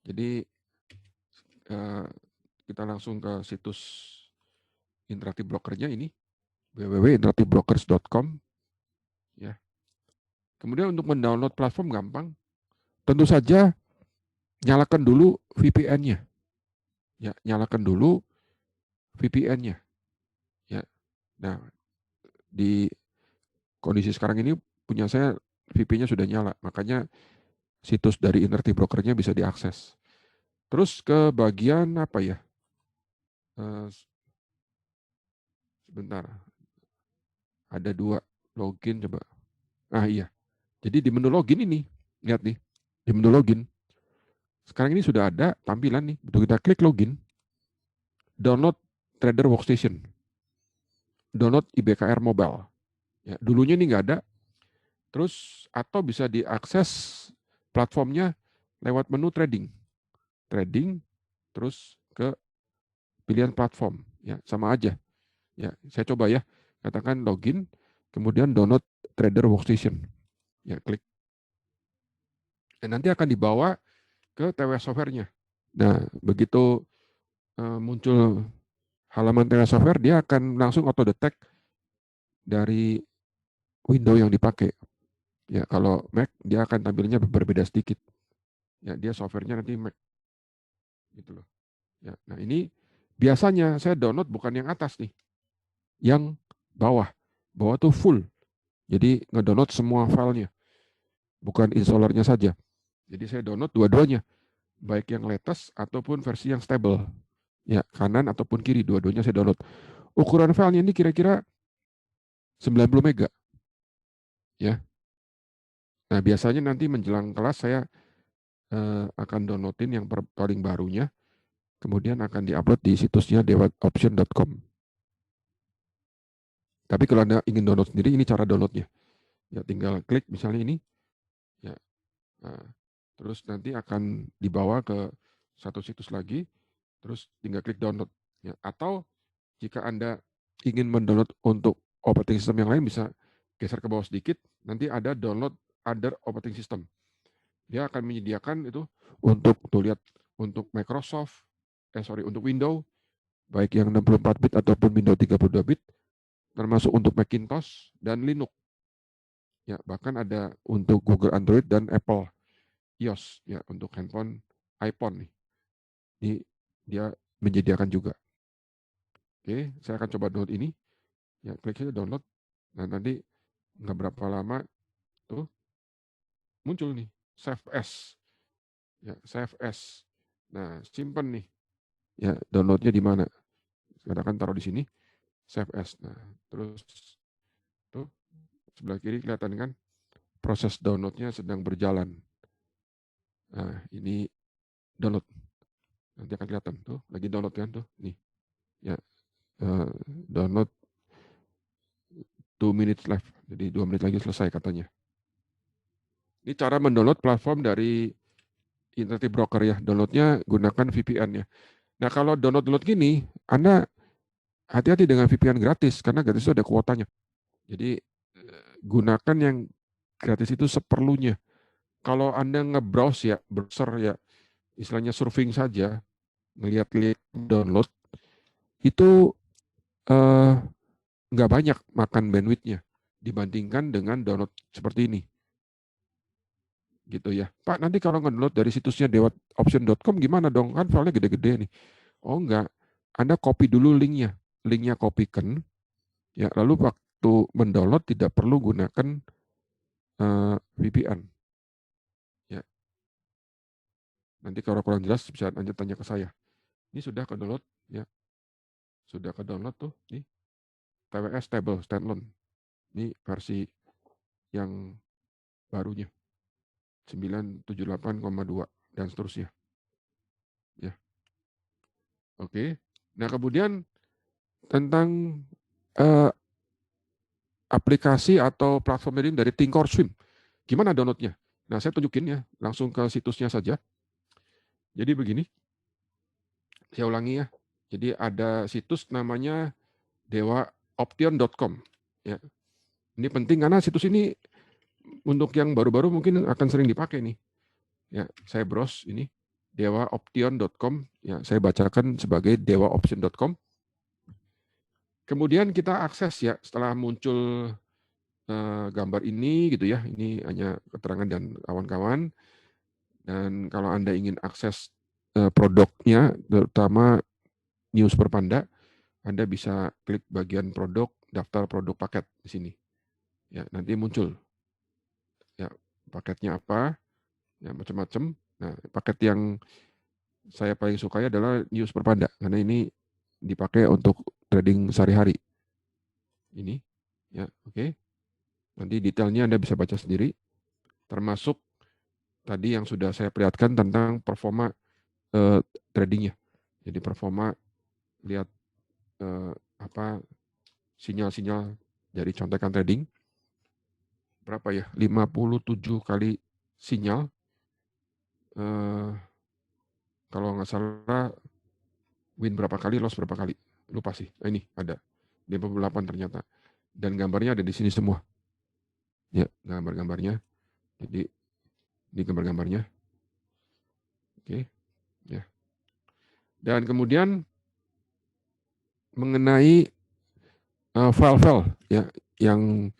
Speaker 1: Jadi kita langsung ke situs interaktif brokernya ini www.interaktifbrokers.com ya. Kemudian untuk mendownload platform gampang. Tentu saja nyalakan dulu VPN-nya. Ya, nyalakan dulu VPN-nya. Ya. Nah, di kondisi sekarang ini punya saya VPN-nya sudah nyala, makanya situs dari Interaktif Brokernya bisa diakses. Terus ke bagian apa ya? Sebentar. Ada 2 login coba. Ah iya. Jadi di menu login ini, lihat nih. Di menu login. Sekarang ini sudah ada tampilan nih. Begitu kita klik login, download Trader Workstation. Download IBKR Mobile. Ya, dulunya ini nggak ada. Terus atau bisa diakses platformnya lewat menu trading. Trading terus ke pilihan platform. Ya, sama aja. Ya, saya coba ya. Katakan login, kemudian download Trader Workstation. Ya, klik. Dan nanti akan dibawa ke TWS Software-nya. Nah, begitu muncul halaman TWS Software, dia akan langsung auto detect dari window yang dipakai. Ya, kalau Mac dia akan tampilnya berbeda sedikit. Ya, dia softwarenya nanti Mac gitu loh. Ya, nah ini biasanya saya download bukan yang atas nih, yang bawah. Bawah tuh full. Jadi ngedownload semua filenya, bukan installernya saja. Jadi saya download dua-duanya, baik yang latest ataupun versi yang stable. Ya, kanan ataupun kiri, dua-duanya saya download. Ukuran filenya ini kira-kira 90 mega. Ya. Nah, biasanya nanti menjelang kelas saya akan downloadin yang paling barunya, kemudian akan diupload di situsnya dewatoption.com. Tapi kalau Anda ingin download sendiri, ini cara downloadnya. Ya, tinggal klik misalnya ini, ya. Nah, terus nanti akan dibawa ke satu situs lagi, terus tinggal klik download. Ya. Atau jika Anda ingin mendownload untuk operating system yang lain, bisa geser ke bawah sedikit, nanti ada download other operating system. Dia akan menyediakan itu untuk tuh lihat untuk Microsoft, untuk Windows, baik yang 64 bit ataupun Windows 32 bit, termasuk untuk Macintosh dan Linux. Ya, bahkan ada untuk Google Android dan Apple iOS ya untuk handphone iPhone nih. Ini dia menyediakan juga. Oke, saya akan coba download ini. Ya, klik saja download. Nah, nanti nggak berapa lama tuh muncul nih save as. Ya, save as. Nah, simpan nih. Ya, downloadnya di mana? Katakan taruh di sini, save as. Nah, terus tuh sebelah kiri kelihatan kan proses downloadnya sedang berjalan. Nah, ini download. Nanti akan kelihatan tuh, lagi download kan tuh. Nih. Ya, download 2 minutes left. Jadi 2 menit lagi selesai katanya. Ini cara mendownload platform dari internet broker ya. Downloadnya gunakan VPN ya. Nah, kalau download gini, Anda hati-hati dengan VPN gratis karena gratis itu ada kuotanya. Jadi gunakan yang gratis itu seperlunya. Kalau Anda nge-browse ya, browser ya, istilahnya surfing saja, ngelihat-lihat download, itu eh, nggak banyak makan bandwidth-nya dibandingkan dengan download seperti ini. Gitu ya. Pak, nanti kalau nge-download dari situsnya dewatoption.com gimana dong? Kan filenya gede-gede nih. Oh enggak, Anda copy dulu linknya. Linknya kopikan, ya lalu waktu mendownload tidak perlu gunakan VPN. Ya, nanti kalau kurang jelas bisa Anda tanya ke saya. Ini sudah ke download, ya, sudah ke download tuh, nih TWS Stable Standalone. Ini versi yang barunya 978,2 dan seterusnya. Ya, oke. Nah kemudian tentang eh, aplikasi atau platform trading dari Thinkorswim. Gimana downloadnya? Nah, saya tunjukin ya, langsung ke situsnya saja. Jadi begini, saya ulangi ya. Jadi ada situs namanya dewaoption.com. Ya. Ini penting karena situs ini untuk yang baru-baru mungkin akan sering dipakai nih. Ya, saya browse ini dewaoption.com. Ya, saya bacakan sebagai dewaoption.com. Kemudian kita akses ya setelah muncul gambar ini gitu ya. Ini hanya keterangan dan kawan-kawan. Dan kalau Anda ingin akses produknya, terutama News Perpanda, Anda bisa klik bagian produk, daftar produk paket di sini. Ya, nanti muncul. Ya, paketnya apa? Ya, macam-macam. Nah, paket yang saya paling sukai adalah News Perpanda karena ini dipakai untuk trading sehari-hari. Ini, ya, oke. Nanti detailnya Anda bisa baca sendiri, termasuk tadi yang sudah saya perlihatkan tentang performa tradingnya. Jadi performa lihat apa sinyal-sinyal dari contekan trading berapa ya 57 kali sinyal kalau nggak salah win berapa kali loss berapa kali lupa sih ini ada 58 ternyata dan gambarnya ada di sini semua ya gambar-gambarnya jadi di gambar-gambarnya oke ya dan kemudian mengenai file-file ya yang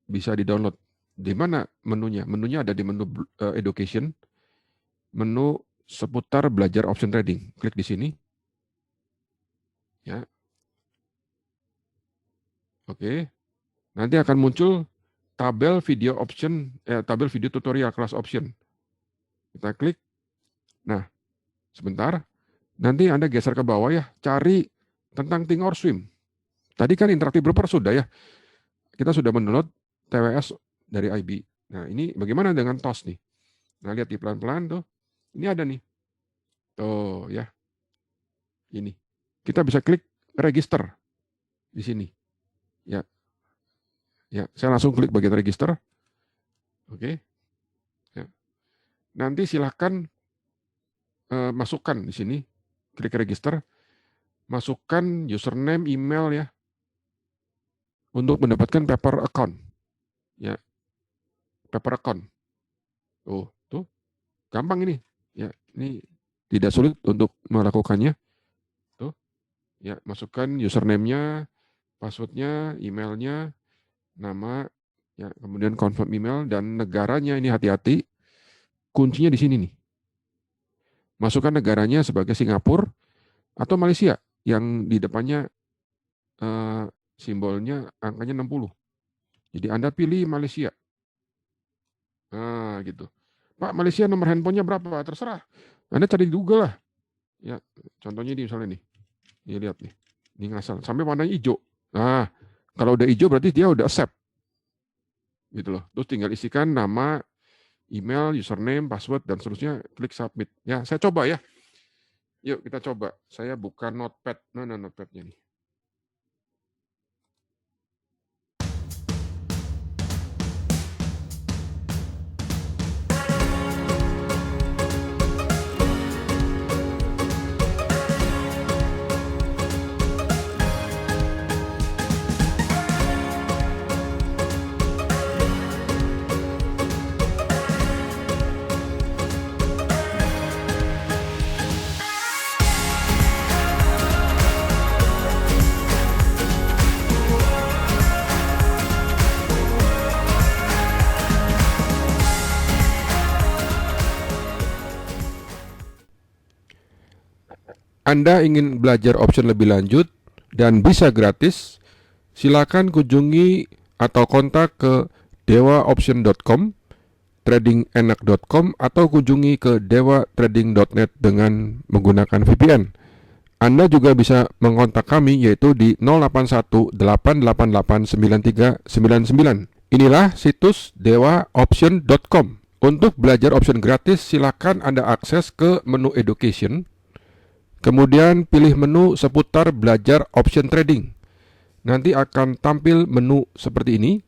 Speaker 1: bisa di-download. Di mana menunya? Menunya ada di menu education. menu seputar belajar option trading. Klik di sini. Ya. Oke. Nanti akan muncul tabel video tutorial kelas option. Kita klik. Nah, sebentar. Nanti Anda geser ke bawah ya, cari tentang Think or Swim. Tadi kan Interactive Broker sudah ya. Kita sudah mendownload TWS dari IB. Nah, ini bagaimana dengan TOS nih? Nah, lihat di pelan-pelan tuh. Ini ada nih. Tuh ya. Ini. Kita bisa klik register di sini. Ya. Ya, saya langsung klik bagian register. Oke. Ya. Nanti silahkan masukkan di sini, klik register, masukkan username, email ya, untuk mendapatkan paper account. Ya, paper account. Tuh, gampang ini. Ya, ini tidak sulit untuk melakukannya. Tuh, ya, masukkan username-nya, password-nya, email-nya, nama, ya, kemudian confirm email dan negaranya. Ini hati-hati, kuncinya di sini nih. Masukkan negaranya sebagai Singapura atau Malaysia yang di depannya simbolnya angkanya 60. Jadi Anda pilih Malaysia. Nah, gitu. Pak, Malaysia nomor handphonenya berapa? Terserah. Anda cari di Google lah. Ya, contohnya di misalnya nih. Ini lihat nih. Ini ngasal. Sampai warnanya hijau. Nah, kalau udah hijau berarti dia udah accept. Gitu loh. Terus tinggal isikan nama, email, username, password, dan seterusnya. Klik submit. Ya, saya coba ya. Yuk kita coba. Saya buka notepad. Nah, notepadnya nih. Anda ingin belajar option lebih lanjut dan bisa gratis, silakan kunjungi atau kontak ke dewaoption.com, tradingenak.com, atau kunjungi ke dewatrading.net dengan menggunakan VPN. Anda juga bisa mengontak kami yaitu di 0818889399. Inilah situs dewaoption.com. Untuk belajar option gratis, silakan Anda akses ke menu Education. Kemudian pilih menu seputar belajar option trading. Nanti akan tampil menu seperti ini.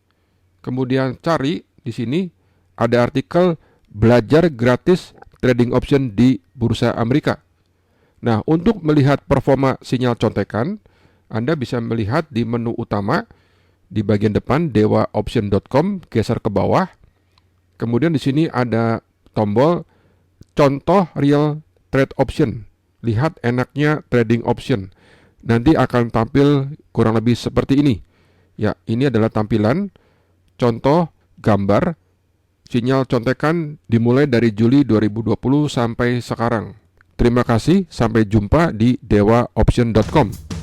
Speaker 1: Kemudian cari di sini ada artikel belajar gratis trading option di Bursa Amerika. Nah, untuk melihat performa sinyal contekan, Anda bisa melihat di menu utama di bagian depan dewaoption.com, geser ke bawah. Kemudian di sini ada tombol contoh real trade option. Lihat enaknya trading option. Nanti akan tampil kurang lebih seperti ini. Ya, ini adalah tampilan contoh gambar sinyal contekan dimulai dari Juli 2020 sampai sekarang. Terima kasih, sampai jumpa di dewaoption.com.